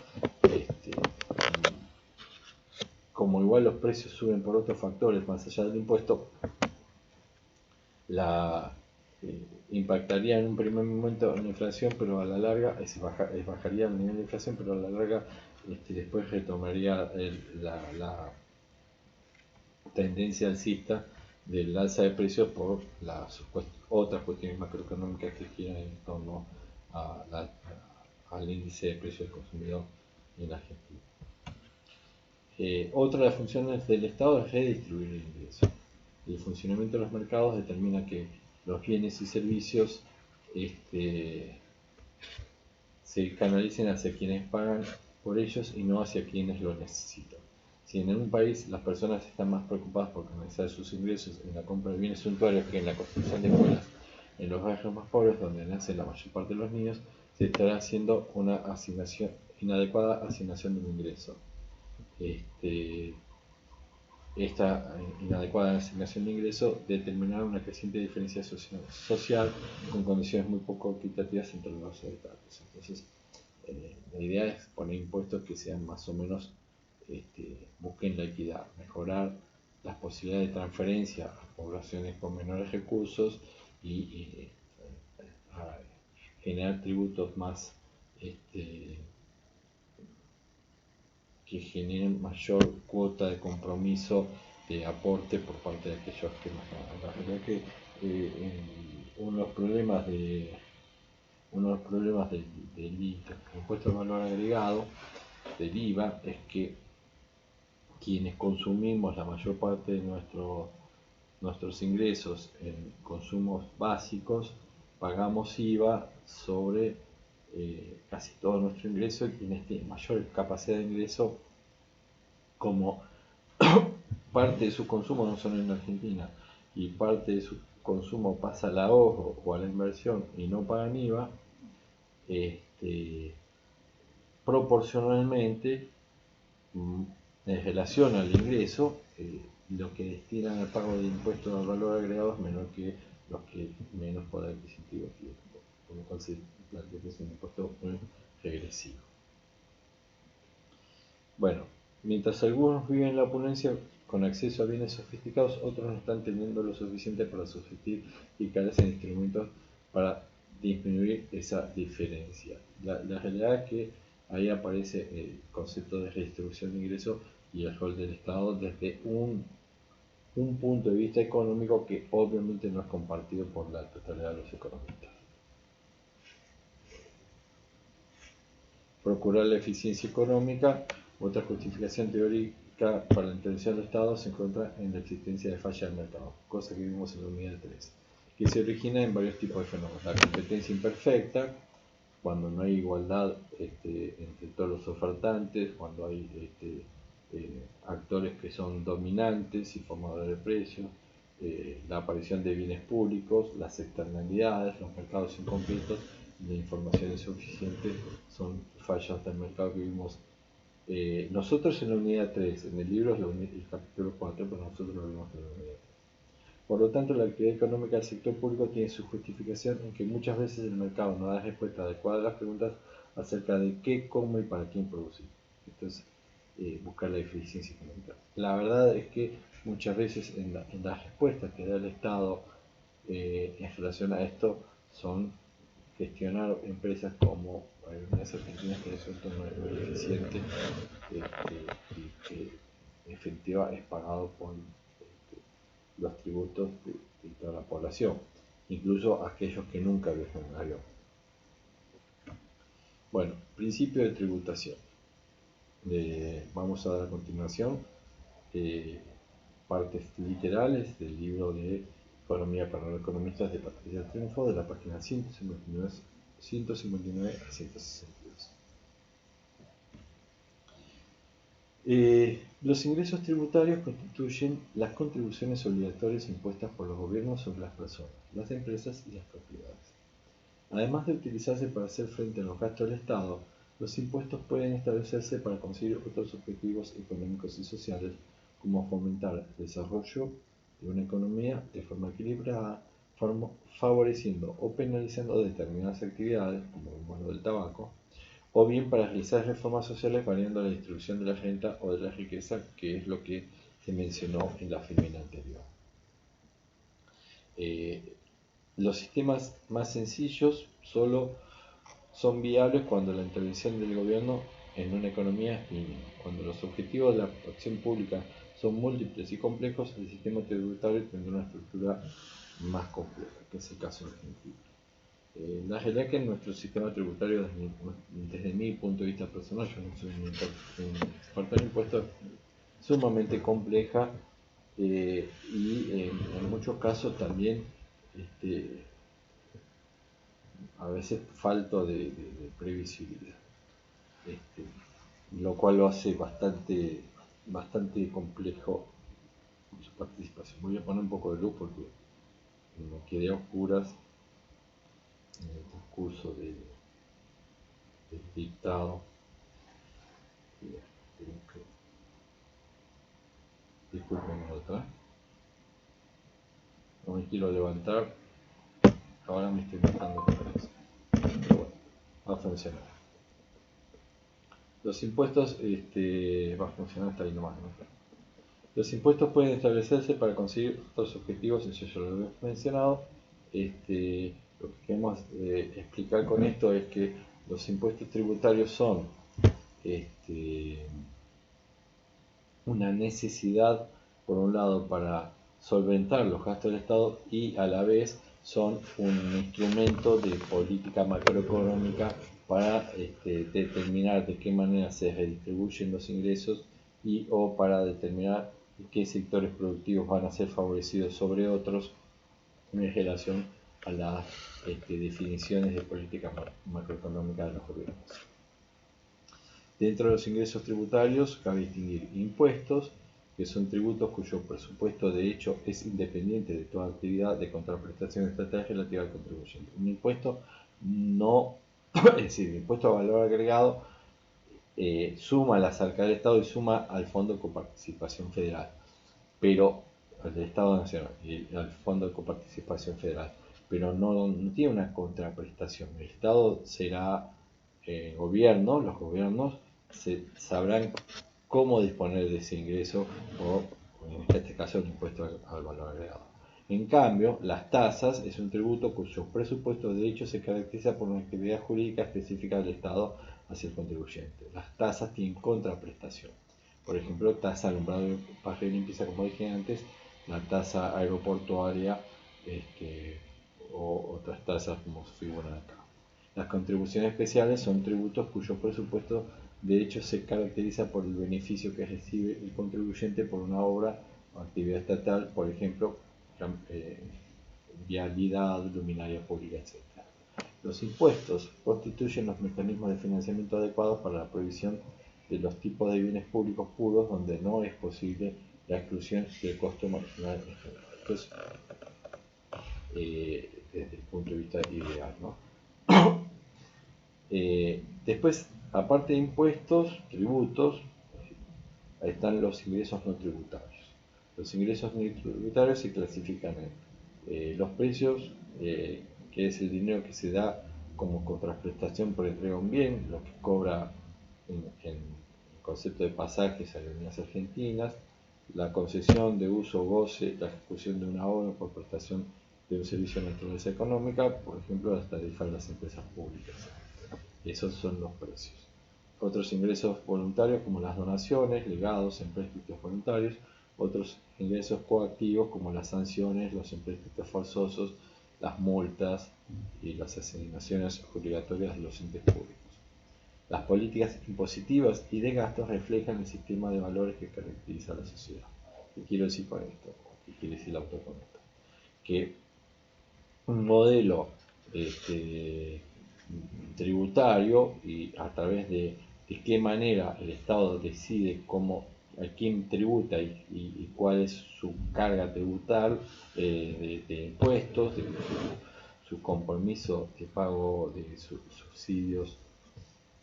Como igual los precios suben por otros factores más allá del impuesto, impactaría en un primer momento en la inflación, pero a la larga bajaría el nivel de inflación, pero a la larga después retomaría la tendencia alcista del alza de precios por las otras cuestiones macroeconómicas que giran en torno al índice de precios del consumidor en Argentina. Otra de las funciones del Estado es redistribuir el ingreso. El funcionamiento de los mercados determina que los bienes y servicios se canalicen hacia quienes pagan por ellos y no hacia quienes lo necesitan. Si en un país las personas están más preocupadas por canalizar sus ingresos en la compra de bienes suntuarios que en la construcción de escuelas en los barrios más pobres donde nacen la mayor parte de los niños, se estará haciendo una inadecuada asignación del ingreso. Esta inadecuada asignación de ingreso determinará una creciente diferencia social con condiciones muy poco equitativas entre los habitantes. Entonces, la idea es poner impuestos que sean más o menos, busquen la equidad, mejorar las posibilidades de transferencia a poblaciones con menores recursos y generar tributos más que generen mayor cuota de compromiso de aporte por parte de aquellos que más ganan. La verdad que uno de los problemas del impuesto de valor agregado, del IVA, es que quienes consumimos la mayor parte de nuestros ingresos en consumos básicos, pagamos IVA sobre casi todo nuestro ingreso, y quienes tienen mayor capacidad de ingreso, como parte de su consumo no son en Argentina y parte de su consumo pasa al ahorro o a la inversión y no pagan IVA, proporcionalmente en relación al ingreso, lo que destinan al pago de impuestos al valor agregado es menor que los que menos poder adquisitivo tienen, por lo cual se plantea que es un impuesto muy regresivo. Bueno, mientras algunos viven la opulencia con acceso a bienes sofisticados, otros no están teniendo lo suficiente para subsistir y carecen de instrumentos para disminuir esa diferencia. La realidad es que ahí aparece el concepto de redistribución de ingresos y el rol del Estado desde un punto de vista económico que obviamente no es compartido por la totalidad de los economistas. Procurar la eficiencia económica. Otra justificación teórica para la intervención del Estado se encuentra en la existencia de falla del mercado, cosa que vimos en la unidad 3, que se origina en varios tipos de fenómenos. La competencia imperfecta, cuando no hay igualdad entre todos los ofertantes, cuando hay actores que son dominantes y formadores de precios, la aparición de bienes públicos, las externalidades, los mercados incompletos, la información insuficiente, son fallas del mercado que vimos nosotros en la unidad 3, en el libro es el capítulo 4, pero nosotros lo vimos en la unidad 3. Por lo tanto, la actividad económica del sector público tiene su justificación en que muchas veces el mercado no da respuesta adecuada a las preguntas acerca de qué, cómo y para quién producir. Esto es buscar la eficiencia económica. La verdad es que muchas veces en las respuestas que da el Estado en relación a esto son gestionar empresas como Aerolíneas Argentinas, que resulta muy eficiente y que en definitiva es pagado por los tributos de toda la población, incluso aquellos que nunca viajan en avión. Bueno, principio de tributación. Vamos a dar a continuación partes literales del libro de Economía para los economistas de Patricia Triunfo, de la página 159 a 162. Los ingresos tributarios constituyen las contribuciones obligatorias impuestas por los gobiernos sobre las personas, las empresas y las propiedades. Además de utilizarse para hacer frente a los gastos del Estado, los impuestos pueden establecerse para conseguir otros objetivos económicos y sociales, como fomentar el desarrollo de una economía de forma equilibrada, favoreciendo o penalizando determinadas actividades, como lo del tabaco, o bien para realizar reformas sociales variando la distribución de la renta o de la riqueza, que es lo que se mencionó en la filmina anterior. Los sistemas más sencillos solo son viables cuando la intervención del gobierno en una economía es mínima. Cuando los objetivos de la acción pública son múltiples y complejos, el sistema tributario tendrá una estructura más compleja, que es el caso de Argentina. La realidad es que nuestro sistema tributario, desde mi punto de vista personal, yo no soy un experto en impuestos, es sumamente compleja y en muchos casos también a veces falto de previsibilidad, lo cual lo hace bastante complejo su participación. Voy a poner un poco de luz porque me quedé a oscuras en el transcurso del dictado. Disculpen otra. No me quiero levantar. Ahora me estoy matando con eso. Pero bueno, va a funcionar. Los impuestos, va a funcionar hasta ahí nomás, ¿no? Los impuestos pueden establecerse para conseguir otros objetivos, eso ya lo he mencionado. Lo que queremos explicar con esto es que los impuestos tributarios son una necesidad, por un lado, para solventar los gastos del Estado y a la vez son un instrumento de política macroeconómica para determinar de qué manera se redistribuyen los ingresos y o para determinar qué sectores productivos van a ser favorecidos sobre otros en relación a las definiciones de política macroeconómica de los gobiernos. Dentro de los ingresos tributarios cabe distinguir impuestos, que son tributos cuyo presupuesto de hecho es independiente de toda actividad de contraprestación estatal relativa al contribuyente. Un impuesto no, es decir, el impuesto a valor agregado suma a las arcas del Estado y suma al Fondo de Coparticipación Federal, pero al del Estado Nacional y al Fondo de Coparticipación Federal, pero no tiene una contraprestación. El Estado será los gobiernos sabrán cómo disponer de ese ingreso o, en este caso, el impuesto al valor agregado. En cambio, las tasas es un tributo cuyo presupuesto de hecho se caracteriza por una actividad jurídica específica del Estado hacia el contribuyente. Las tasas tienen contraprestación. Por ejemplo, tasa alumbrado, paja y limpieza, como dije antes, la tasa aeroportuaria, o otras tasas como figuran acá. Las contribuciones especiales son tributos cuyo presupuesto de hecho se caracteriza por el beneficio que recibe el contribuyente por una obra o actividad estatal, por ejemplo, vialidad, luminaria pública, etc. Los impuestos constituyen los mecanismos de financiamiento adecuados para la provisión de los tipos de bienes públicos puros donde no es posible la exclusión del costo marginal en general. Entonces, desde el punto de vista ideal, ¿no? Después, aparte de impuestos, tributos, ahí están los ingresos no tributarios. Los ingresos no tributarios se clasifican en los precios, que es el dinero que se da como contraprestación por entrega de un bien, lo que cobra en el concepto de pasajes a aerolíneas argentinas, la concesión de uso o goce, la ejecución de una obra por prestación de un servicio de naturaleza económica, por ejemplo, las tarifas de las empresas públicas. Esos son los precios. Otros ingresos voluntarios como las donaciones, legados, empréstitos voluntarios. Otros ingresos coactivos como las sanciones, los empréstitos forzosos, las multas y las asignaciones obligatorias de los entes públicos. Las políticas impositivas y de gastos reflejan el sistema de valores que caracteriza a la sociedad. ¿Qué quiero decir con esto? ¿Qué quiere decir el autor con esto? Que un modelo tributario y a través de qué manera el Estado decide a quién tributa y cuál es su carga tributal, de impuestos, de su compromiso de pago de subsidios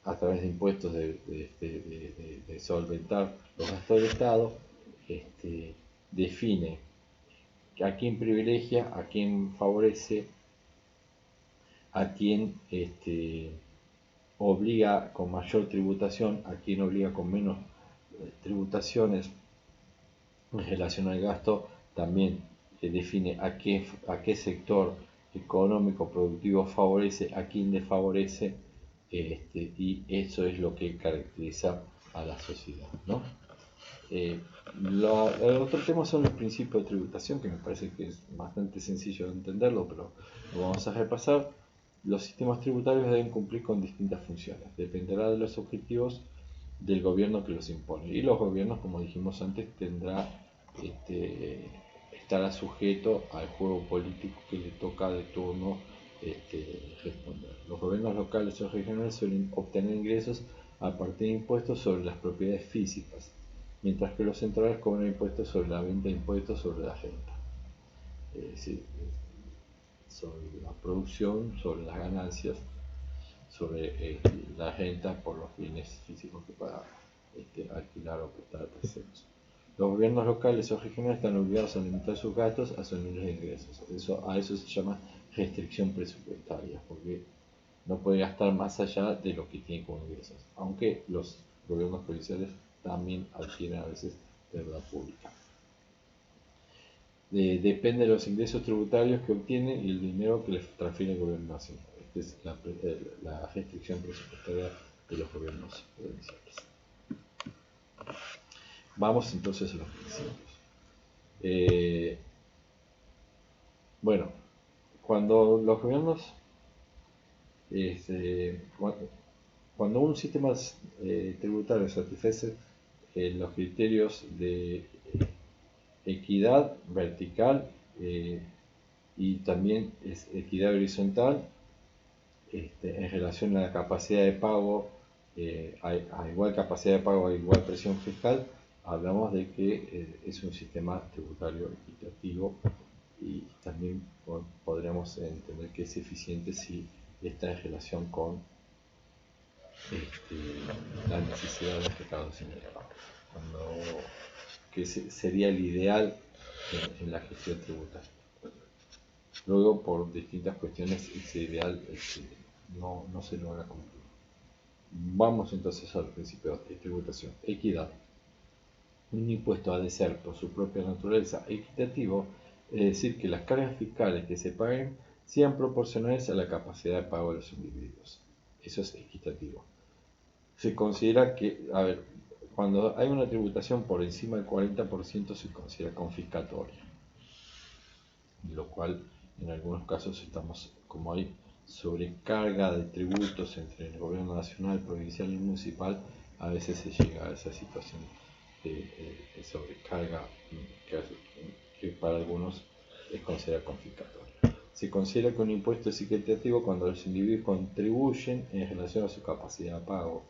a través de impuestos de solventar los gastos del Estado, define a quién privilegia, a quién favorece, a quién obliga con mayor tributación, a quién obliga con menos tributaciones en relación al gasto, también define a qué sector económico productivo favorece, a quién desfavorece, y eso es lo que caracteriza a la sociedad, ¿no? El otro tema son los principios de tributación, que me parece que es bastante sencillo de entenderlo, pero lo vamos a repasar. Los sistemas tributarios deben cumplir con distintas funciones, dependerá de los objetivos del gobierno que los impone. Y los gobiernos, como dijimos antes, estará sujeto al juego político que le toca de turno responder. Los gobiernos locales o regionales suelen obtener ingresos a partir de impuestos sobre las propiedades físicas, mientras que los centrales cobran impuestos sobre la venta, impuestos sobre la renta. Es decir, sobre la producción, sobre las ganancias, sobre la renta por los bienes físicos que pueda alquilar o prestar a terceros. Los gobiernos locales o regionales están obligados a limitar sus gastos a sus niveles de ingresos. A eso se llama restricción presupuestaria, porque no puede gastar más allá de lo que tiene como ingresos, aunque los gobiernos provinciales también adquieren a veces deuda pública. Depende de los ingresos tributarios que obtienen y el dinero que les transfiere el gobierno nacional. Esta es la restricción presupuestaria de los gobiernos provinciales. Vamos entonces a los principios. Bueno, cuando los gobiernos, cuando un sistema tributario satisface los criterios de equidad vertical, y también es equidad horizontal, en relación a la capacidad de pago, a igual capacidad de pago, a igual presión fiscal, hablamos de que es un sistema tributario equitativo, y también podríamos entender que es eficiente si está en relación con la necesidad de recaudación de pago, que sería el ideal en la gestión tributaria. Luego, por distintas cuestiones, ese ideal no se logra cumplir. Vamos entonces al principio de tributación. Equidad. Un impuesto ha de ser, por su propia naturaleza, equitativo, es decir, que las cargas fiscales que se paguen sean proporcionales a la capacidad de pago de los individuos. Eso es equitativo. Se considera que, cuando hay una tributación por encima del 40% se considera confiscatoria, lo cual en algunos casos estamos, como hay sobrecarga de tributos entre el gobierno nacional, provincial y municipal, a veces se llega a esa situación de sobrecarga que para algunos es considerada confiscatoria. Se considera que un impuesto es equitativo cuando los individuos contribuyen en relación a su capacidad de pago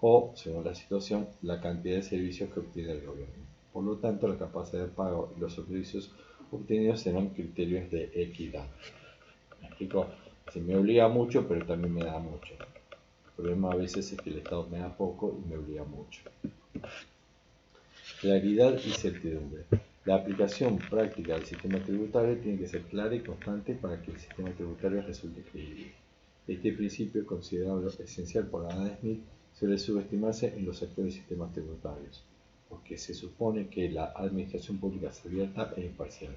o, según la situación, la cantidad de servicios que obtiene el gobierno. Por lo tanto, la capacidad de pago y los servicios obtenidos serán criterios de equidad. ¿Me explico? Se me obliga mucho, pero también me da mucho. El problema a veces es que el Estado me da poco y me obliga mucho. Claridad y certidumbre. La aplicación práctica del sistema tributario tiene que ser clara y constante para que el sistema tributario resulte creíble. Este principio, considerado esencial por Adam Smith, suele subestimarse en los actuales sistemas tributarios, porque se supone que la administración pública es abierta e imparcial.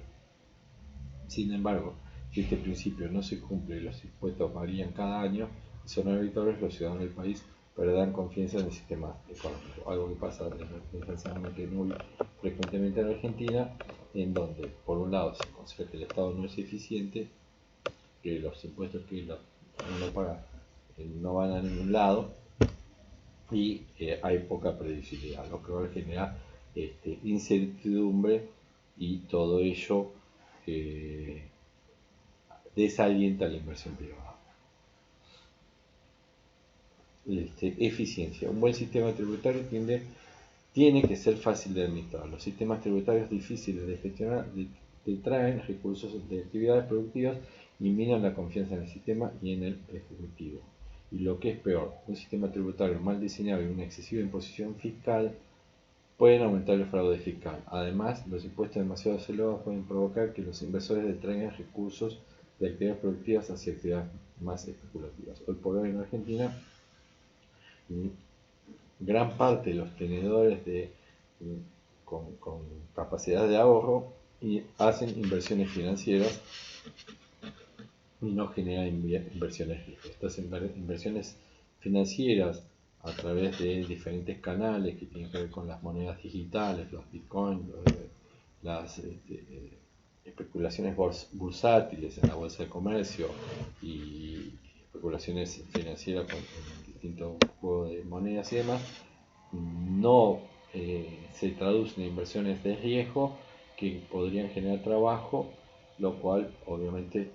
Sin embargo, si este principio no se cumple y los impuestos varían cada año, son arbitrarios, los ciudadanos del país perderán confianza en el sistema económico, algo que pasa desgraciadamente muy frecuentemente en Argentina, en donde por un lado se considera que el Estado no es eficiente, que los impuestos que uno paga no van a ningún lado y hay poca predecibilidad, lo que va a generar incertidumbre y todo ello desalienta la inversión privada. Eficiencia. Un buen sistema tributario tiene que ser fácil de administrar. Los sistemas tributarios difíciles de gestionar detraen recursos de actividades productivas y minan la confianza en el sistema y en el ejecutivo. Y lo que es peor, un sistema tributario mal diseñado y una excesiva imposición fiscal pueden aumentar el fraude fiscal. Además, los impuestos demasiado elevados pueden provocar que los inversores detraigan recursos de actividades productivas hacia actividades más especulativas. Hoy por hoy en Argentina, gran parte de los tenedores con capacidad de ahorro hacen inversiones financieras y no generan inversiones fijas. Estas inversiones financieras a través de diferentes canales que tienen que ver con las monedas digitales, los bitcoins, las especulaciones bursátiles en la bolsa de comercio y especulaciones financieras con distintos juegos de monedas y demás, no se traducen en inversiones de riesgo que podrían generar trabajo, lo cual obviamente,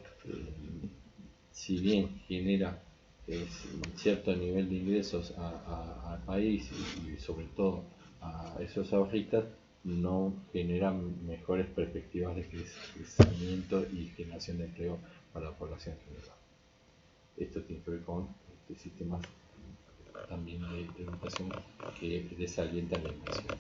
si bien genera cierto nivel de ingresos al país y sobre todo a esos ahorristas, no generan mejores perspectivas de crecimiento y generación de empleo para la población general. Esto tiene que ver con sistemas también de tributación que desalientan la inversión.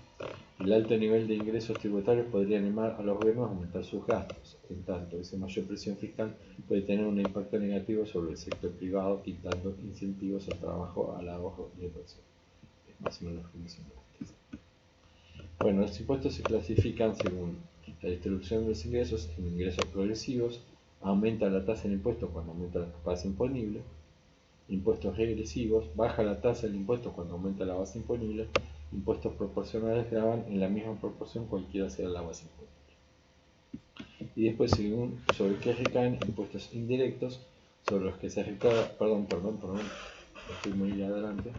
El alto nivel de ingresos tributarios podría animar a los gobiernos a aumentar sus gastos, en tanto esa mayor presión fiscal puede tener un impacto negativo sobre el sector privado, quitando incentivos al trabajo, al ahorro y a la inversión. Es más o menos lo que mencioné antes. Bueno, los impuestos se clasifican según la distribución de los ingresos en ingresos progresivos. Aumenta la tasa del impuesto cuando aumenta la base imponible. Impuestos regresivos, baja la tasa del impuesto cuando aumenta la base imponible. Impuestos proporcionales graban en la misma proporción cualquiera sea la base imponible. Y después, según sobre qué recaen, impuestos indirectos sobre los que se recauda, estoy muy adelante.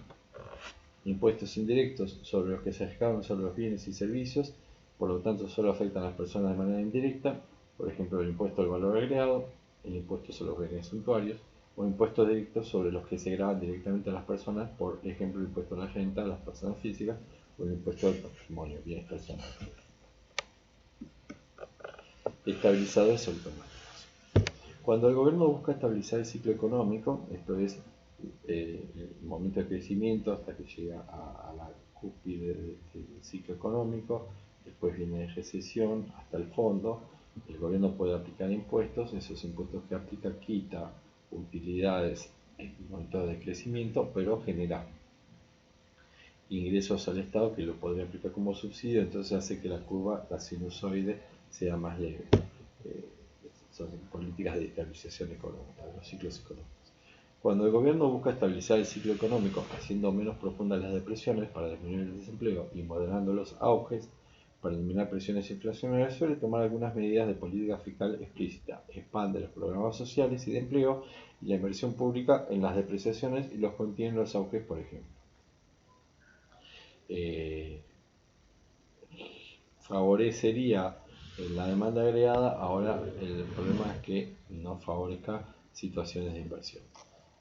Impuestos indirectos sobre los que se recaudan sobre los bienes y servicios, por lo tanto solo afectan a las personas de manera indirecta, por ejemplo el impuesto al valor agregado, el impuesto sobre los bienes suntuarios, o impuestos directos sobre los que se graban directamente a las personas, por ejemplo el impuesto a la renta a las personas físicas o el impuesto al patrimonio, bienes personales. Estabilizadores automáticos. Cuando el gobierno busca estabilizar el ciclo económico, esto es el momento de crecimiento hasta que llega a la cúspide del ciclo económico, después viene recesión hasta el fondo, el gobierno puede aplicar impuestos, esos impuestos que aplica quita utilidades en el momento de crecimiento, pero genera ingresos al Estado que lo podría aplicar como subsidio, entonces hace que la curva, la sinusoide, sea más leve. Son políticas de estabilización económica, los ciclos económicos. Cuando el gobierno busca estabilizar el ciclo económico, haciendo menos profundas las depresiones para disminuir el desempleo y moderando los auges para eliminar presiones inflacionarias, suele tomar algunas medidas de política fiscal explícita, expande los programas sociales y de empleo y la inversión pública en las depreciaciones y los contiene en los auges, por ejemplo. Favorecería la demanda agregada, ahora el problema es que no favorezca situaciones de inversión.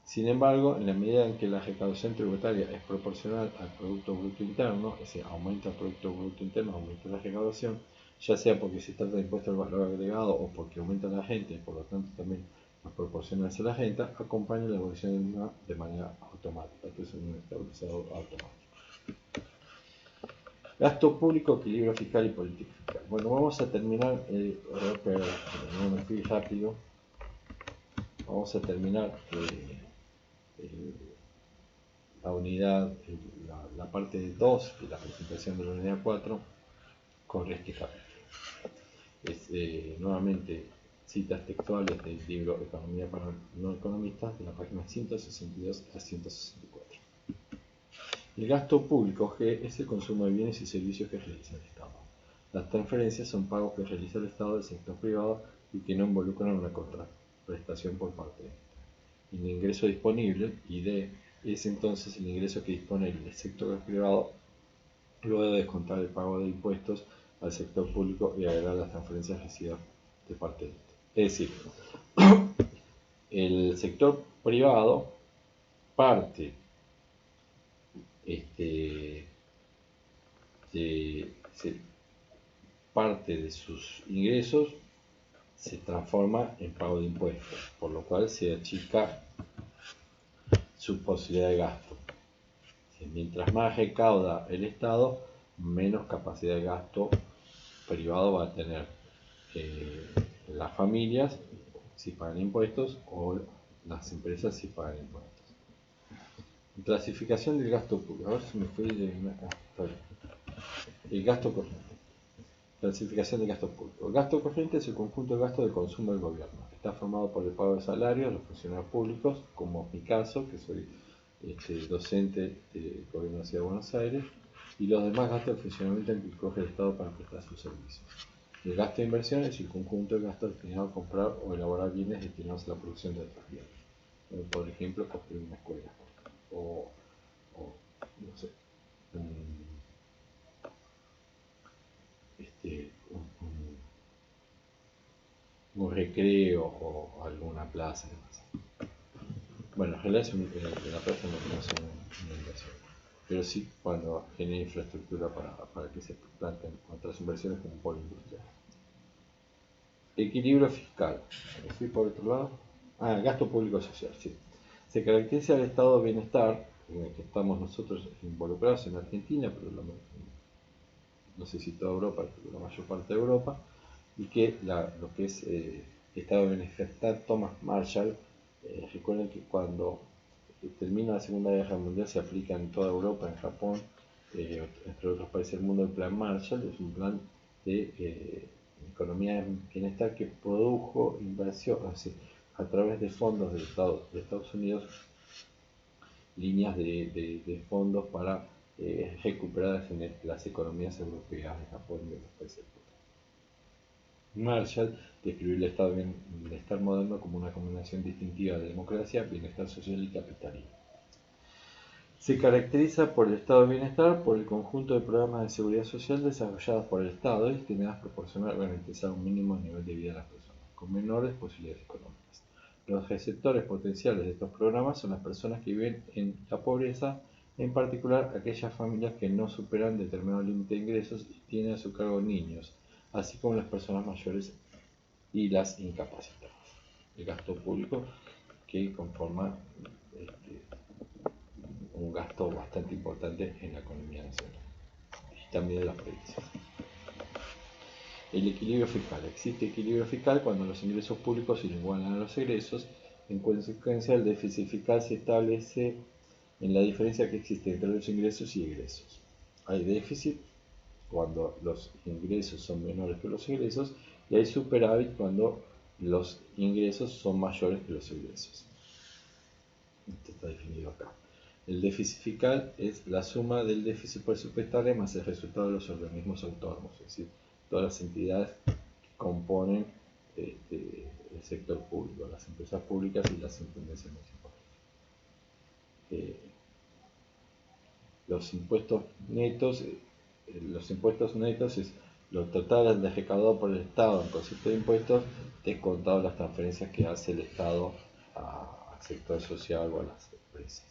Sin embargo, en la medida en que la recaudación tributaria es proporcional al Producto Bruto Interno, es decir, aumenta el Producto Bruto Interno, aumenta la recaudación, ya sea porque se trata de impuesto al valor agregado o porque aumenta la gente y por lo tanto también las proporciones a la gente, acompaña la evolución de manera automática. Esto es un estabilizador automático. Gasto público, equilibrio fiscal y política fiscal. Bueno, vamos a terminar, pero no me fui rápido. Vamos a terminar la unidad, la parte 2 de la presentación de la unidad 4 con este capítulo. Nuevamente, citas textuales del libro Economía para no economistas, de la página 162 a 164. El gasto público, G, es el consumo de bienes y servicios que realiza el Estado. Las transferencias son pagos que realiza el Estado del sector privado y que no involucran una contraprestación por parte de éste. El ingreso disponible, y D, es entonces el ingreso que dispone el sector privado luego de descontar el pago de impuestos al sector público y agregar las transferencias recibidas de parte de éste. Es decir, el sector privado parte parte de sus ingresos se transforma en pago de impuestos, por lo cual se achica su posibilidad de gasto. Mientras más recauda el Estado, menos capacidad de gasto privado va a tener las familias si pagan impuestos o las empresas si pagan impuestos. Clasificación del gasto público. A ver si me fui de una. El gasto corriente. Clasificación del gasto público. El gasto corriente es el conjunto de gastos de consumo del gobierno. Está formado por el pago de salarios de los funcionarios públicos, como mi caso, que soy docente del gobierno de la Ciudad de Buenos Aires, y los demás gastos de funcionamiento en que coge el Estado para prestar sus servicios. El gasto de inversión es el conjunto de gastos destinados a comprar o elaborar bienes destinados a la producción de otros bienes. Como por ejemplo, construir una escuela o no sé, un recreo o alguna plaza y demás. Bueno, en realidad la plaza no es una inversión, pero sí cuando genera infraestructura para que se planten otras inversiones como un polo industrial. Equilibrio fiscal. ¿Me fui por otro lado? Gasto público social, sí. Se caracteriza el estado de bienestar en el que estamos nosotros involucrados en Argentina, pero no sé si toda Europa, pero la mayor parte de Europa, y que lo que es estado de bienestar Thomas Marshall, recuerden que cuando termina la Segunda Guerra Mundial se aplica en toda Europa, en Japón, entre otros países del mundo, el Plan Marshall. Es un plan de economía de bienestar que produjo inversión, a través de fondos de Estados Unidos, líneas de fondos para recuperar las economías europeas de Japón y de los países. Marshall describió el estado de bienestar moderno como una combinación distintiva de democracia, bienestar social y capitalismo. Se caracteriza por el estado de bienestar, por el conjunto de programas de seguridad social desarrollados por el Estado y destinados a proporcionar garantizar un mínimo nivel de vida a las personas, con menores posibilidades económicas. Los receptores potenciales de estos programas son las personas que viven en la pobreza, en particular aquellas familias que no superan determinado límite de ingresos y tienen a su cargo niños, así como las personas mayores y las incapacitadas. El gasto público que conforma un gasto bastante importante en la economía nacional y también en las provincias. El equilibrio fiscal. Existe equilibrio fiscal cuando los ingresos públicos se igualan a los egresos. En consecuencia, el déficit fiscal se establece en la diferencia que existe entre los ingresos y egresos. Hay déficit cuando los ingresos son menores que los egresos y hay superávit cuando los ingresos son mayores que los egresos. Esto está definido acá. El déficit fiscal es la suma del déficit presupuestario más el resultado de los organismos autónomos, es decir, todas las entidades que componen el sector público, las empresas públicas y las intendencias municipales. Los impuestos netos es lo total de recaudado por el Estado en concepto de impuestos, descontado las transferencias que hace el Estado al sector social o a las empresas.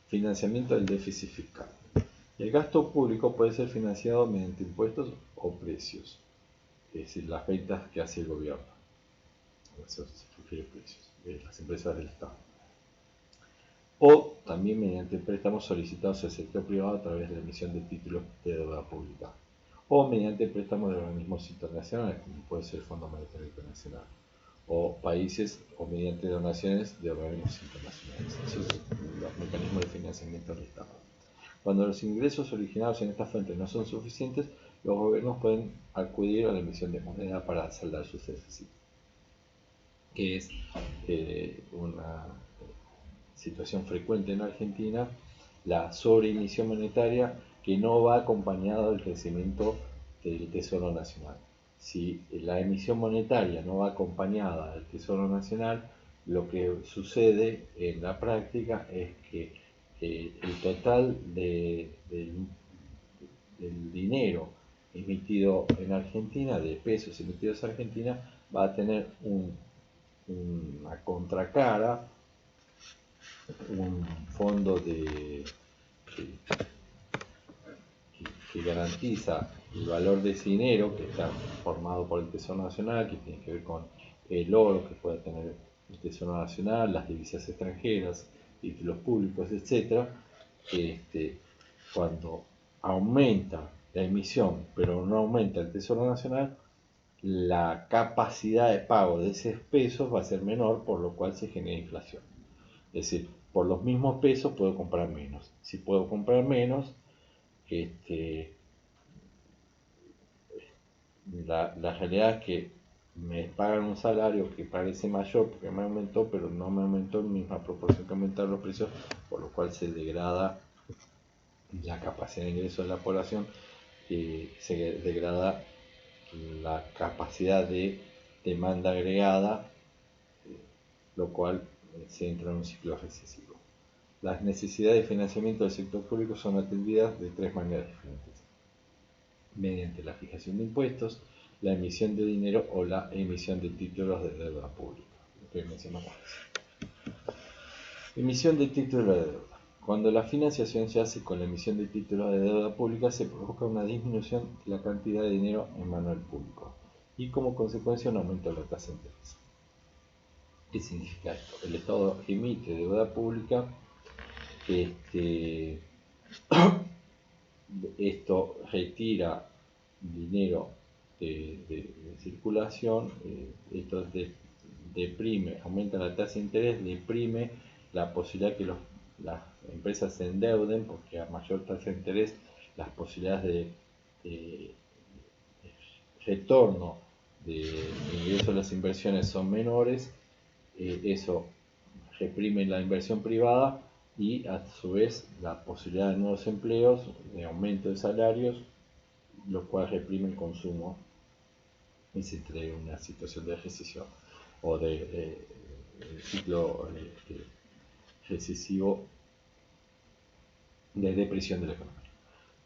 Financiamiento del déficit fiscal. El gasto público puede ser financiado mediante impuestos o precios, es decir, las ventas que hace el gobierno. Eso se refiere a precios de las empresas del Estado. O también mediante préstamos solicitados al sector privado a través de la emisión de títulos de deuda pública. O mediante préstamos de organismos internacionales, como puede ser el Fondo Monetario Internacional. O países o mediante donaciones de organismos internacionales. Esos son los mecanismos de financiamiento del Estado. Cuando los ingresos originados en estas fuentes no son suficientes, los gobiernos pueden acudir a la emisión de moneda para saldar sus déficits, que es una situación frecuente en Argentina, la sobreemisión monetaria que no va acompañada del crecimiento del Tesoro Nacional. Si la emisión monetaria no va acompañada del Tesoro Nacional, lo que sucede en la práctica es que el total del dinero emitido en Argentina, de pesos emitidos en Argentina, va a tener una contracara, un fondo que garantiza el valor de ese dinero, que está formado por el Tesoro Nacional, que tiene que ver con el oro que puede tener el Tesoro Nacional, las divisas extranjeras, títulos públicos, etc. Cuando aumenta la emisión, pero no aumenta el Tesoro Nacional, la capacidad de pago de esos pesos va a ser menor, por lo cual se genera inflación. Es decir, por los mismos pesos puedo comprar menos. Si puedo comprar menos, la realidad es que me pagan un salario que parece mayor porque me aumentó, pero no me aumentó en la misma proporción que aumentaron los precios, por lo cual se degrada la capacidad de ingreso de la población, se degrada la capacidad de demanda agregada, lo cual se entra en un ciclo recesivo. Las necesidades de financiamiento del sector público son atendidas de tres maneras diferentes: mediante la fijación de impuestos, la emisión de dinero o la emisión de títulos de deuda pública, lo que mencionamos antes. Emisión de títulos de deuda. Cuando la financiación se hace con la emisión de títulos de deuda pública, se provoca una disminución de la cantidad de dinero en mano del público y como consecuencia un aumento de la tasa de interés. ¿Qué significa esto? El Estado emite deuda pública, esto retira dinero de circulación, esto deprime, aumenta la tasa de interés, deprime la posibilidad que las empresas se endeuden, porque a mayor tasa de interés las posibilidades de retorno de ingreso de las inversiones son menores, eso reprime la inversión privada y a su vez la posibilidad de nuevos empleos, de aumento de salarios, lo cual reprime el consumo y se trae una situación de recesión o de ciclo recesivo de depresión de la economía.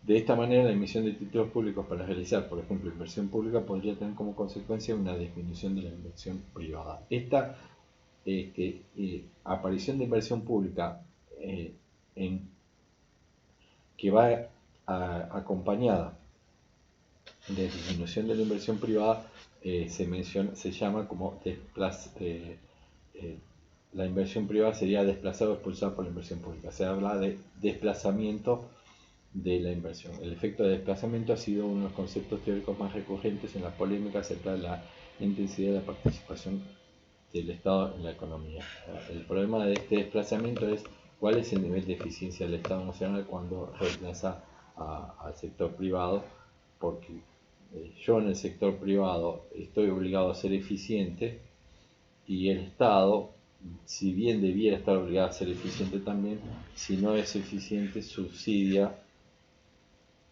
De esta manera, la emisión de títulos públicos para realizar, por ejemplo, inversión pública podría tener como consecuencia una disminución de la inversión privada. Esta aparición de inversión pública que va acompañada de disminución de la inversión privada se llama como la inversión privada sería desplazado o expulsado por la inversión pública. Se habla de desplazamiento de la inversión. El efecto de desplazamiento ha sido uno de los conceptos teóricos más recurrentes en la polémica acerca de la intensidad de la participación del Estado en la economía. El problema de este desplazamiento es cuál es el nivel de eficiencia del Estado nacional cuando reemplaza al sector privado, porque yo en el sector privado estoy obligado a ser eficiente y el Estado, si bien debiera estar obligado a ser eficiente también, si no es eficiente subsidia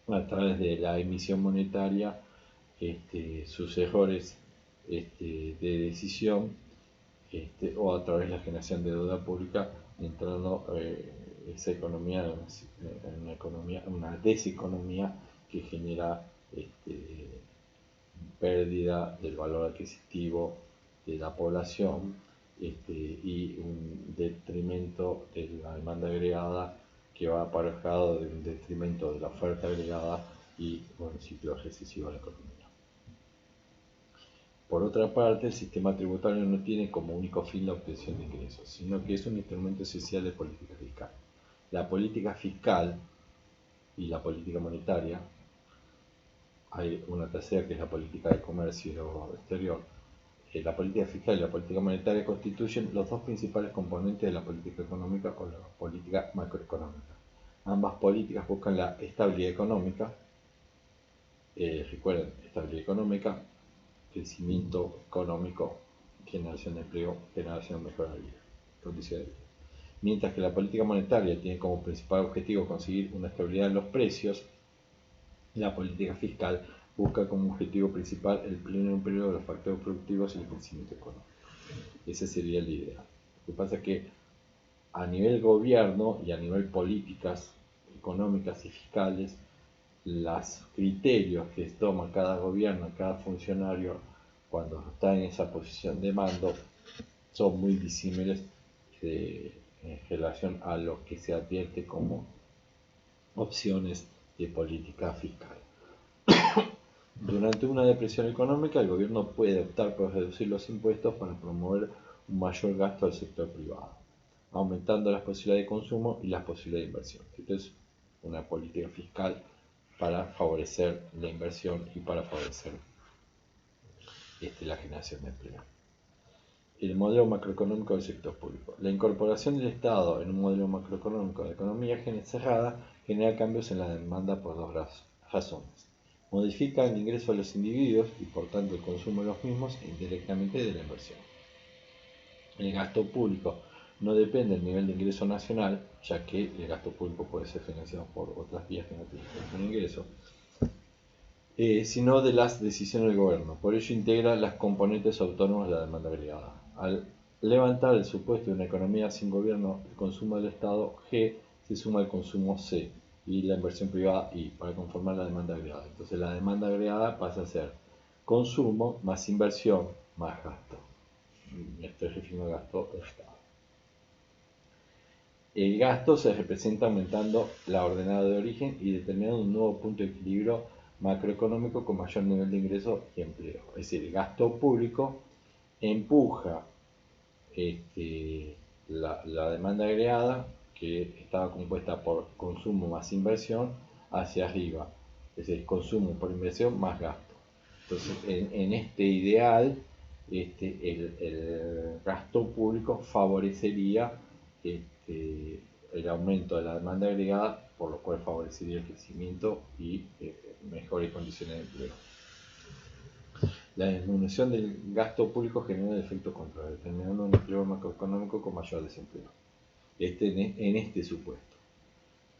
a través de la emisión monetaria sus errores de decisión o a través de la generación de deuda pública, entrando esa economía en una deseconomía que genera pérdida del valor adquisitivo de la población y un detrimento de la demanda agregada que va aparejado de un detrimento de la oferta agregada y un ciclo recesivo de la economía. Por otra parte, el sistema tributario no tiene como único fin la obtención de ingresos, sino que es un instrumento esencial de política fiscal. La política fiscal y la política monetaria, hay una tercera que es la política de comercio exterior. La política fiscal y la política monetaria constituyen los dos principales componentes de la política económica o la política macroeconómica. Ambas políticas buscan la estabilidad económica, recuerden, estabilidad económica, crecimiento económico, generación de empleo, generación de mejora de vida, condiciones de vida. Mientras que la política monetaria tiene como principal objetivo conseguir una estabilidad en los precios, la política fiscal busca como objetivo principal el pleno empleo de los factores productivos y el crecimiento económico. Esa sería la idea. Lo que pasa es que a nivel gobierno y a nivel políticas económicas y fiscales, los criterios que toma cada gobierno, cada funcionario cuando está en esa posición de mando son muy disímiles en relación a lo que se advierte como opciones de política fiscal. Durante una depresión económica, el gobierno puede optar por reducir los impuestos para promover un mayor gasto al sector privado, aumentando las posibilidades de consumo y las posibilidades de inversión. Esto es una política fiscal para favorecer la inversión y para favorecer la generación de empleo. El modelo macroeconómico del sector público. La incorporación del Estado en un modelo macroeconómico de economía cerrada genera cambios en la demanda por dos razones. Modifica el ingreso de los individuos y por tanto el consumo de los mismos e indirectamente de la inversión. El gasto público no depende del nivel de ingreso nacional, ya que el gasto público puede ser financiado por otras vías que no tienen un ingreso, sino de las decisiones del gobierno. Por ello integra las componentes autónomas de la demanda agregada. Al levantar el supuesto de una economía sin gobierno, el consumo del Estado G se suma al consumo C y la inversión privada I para conformar la demanda agregada. Entonces la demanda agregada pasa a ser consumo más inversión más gasto. Esto es refiriendo al gasto del Estado. El gasto se representa aumentando la ordenada de origen y determinando un nuevo punto de equilibrio macroeconómico con mayor nivel de ingreso y empleo. Es decir, el gasto público empuja la demanda agregada, que estaba compuesta por consumo más inversión, hacia arriba. Es decir, consumo por inversión más gasto. Entonces, en este ideal, el gasto público favorecería el aumento de la demanda agregada, por lo cual favorecería el crecimiento y mejores condiciones de empleo. La disminución del gasto público genera el efecto contrario, determinando un empleo macroeconómico con mayor desempleo. En este supuesto,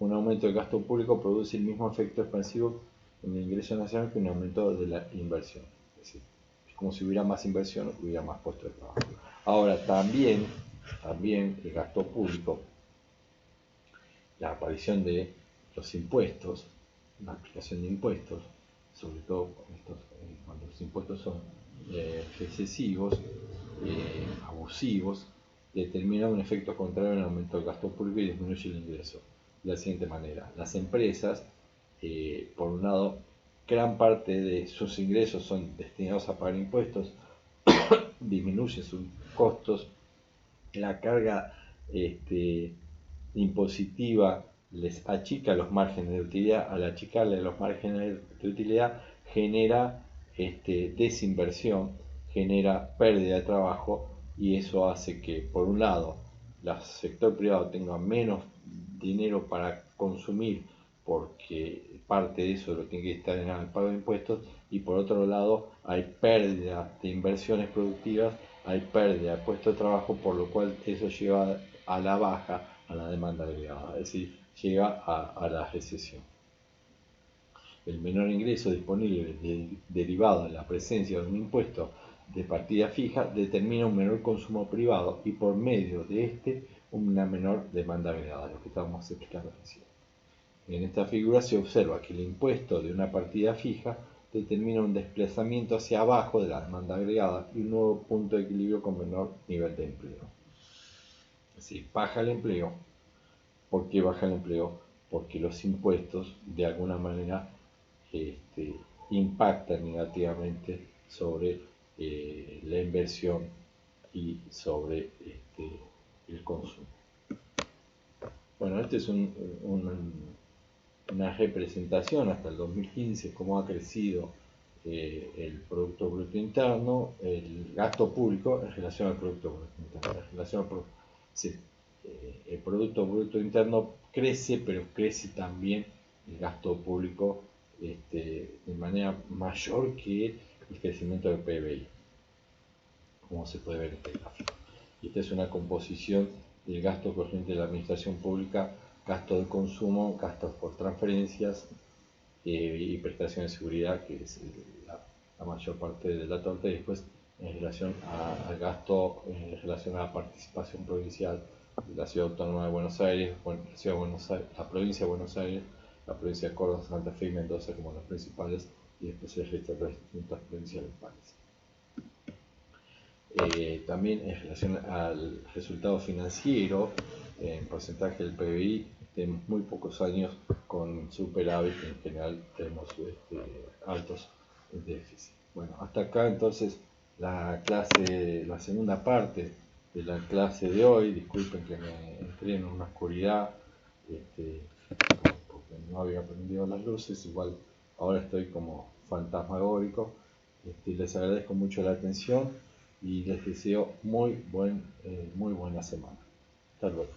un aumento del gasto público produce el mismo efecto expansivo en el ingreso nacional que un aumento de la inversión. Es decir, es como si hubiera más inversión, hubiera más puestos de trabajo. Ahora, también el gasto público, la aparición de los impuestos, la aplicación de impuestos, sobre todo cuando los impuestos son excesivos, abusivos, determina un efecto contrario en el aumento del gasto público y disminuye el ingreso. De la siguiente manera, las empresas, por un lado, gran parte de sus ingresos son destinados a pagar impuestos, disminuyen sus costos, la carga impositiva les achica los márgenes de utilidad. Al achicarle los márgenes de utilidad genera desinversión, genera pérdida de trabajo y eso hace que, por un lado, el sector privado tenga menos dinero para consumir porque parte de eso lo tiene que estar en el pago de impuestos, y por otro lado hay pérdida de inversiones productivas, hay pérdida de puestos de trabajo, por lo cual eso lleva a la baja a la demanda agregada, es decir, llega a la recesión. El menor ingreso disponible derivado de la presencia de un impuesto de partida fija determina un menor consumo privado y por medio de este una menor demanda agregada, lo que estábamos explicando recién. En esta figura se observa que el impuesto de una partida fija determina un desplazamiento hacia abajo de la demanda agregada y un nuevo punto de equilibrio con menor nivel de empleo. Es decir, baja el empleo. ¿Por qué baja el empleo? Porque los impuestos de alguna manera impactan negativamente sobre la inversión y sobre el consumo. Bueno, este es una representación hasta el 2015, cómo ha crecido el Producto Bruto Interno, el gasto público en relación al Producto Bruto Interno. Sí, el Producto Bruto Interno crece, pero crece también el gasto público de manera mayor que el crecimiento del PBI, como se puede ver en este gráfico. Y esta es una composición del gasto corriente de la administración pública, gasto de consumo, gastos por transferencias y prestaciones de seguridad, que es la mayor parte de la torta, y después en relación al gasto, en relación a la participación provincial de la Ciudad Autónoma de Buenos Aires, la provincia de Buenos Aires, la provincia de Córdoba, Santa Fe y Mendoza como las principales, y después el resto de las distintas provincias del país. También en relación al resultado financiero, en porcentaje del PBI, tenemos muy pocos años con superávit, en general tenemos altos déficits. Bueno, hasta acá entonces la segunda parte de la clase de hoy. Disculpen que me entré en una oscuridad, porque no había prendido las luces, igual ahora estoy como fantasmagórico. Les agradezco mucho la atención y les deseo muy buena semana. Hasta luego.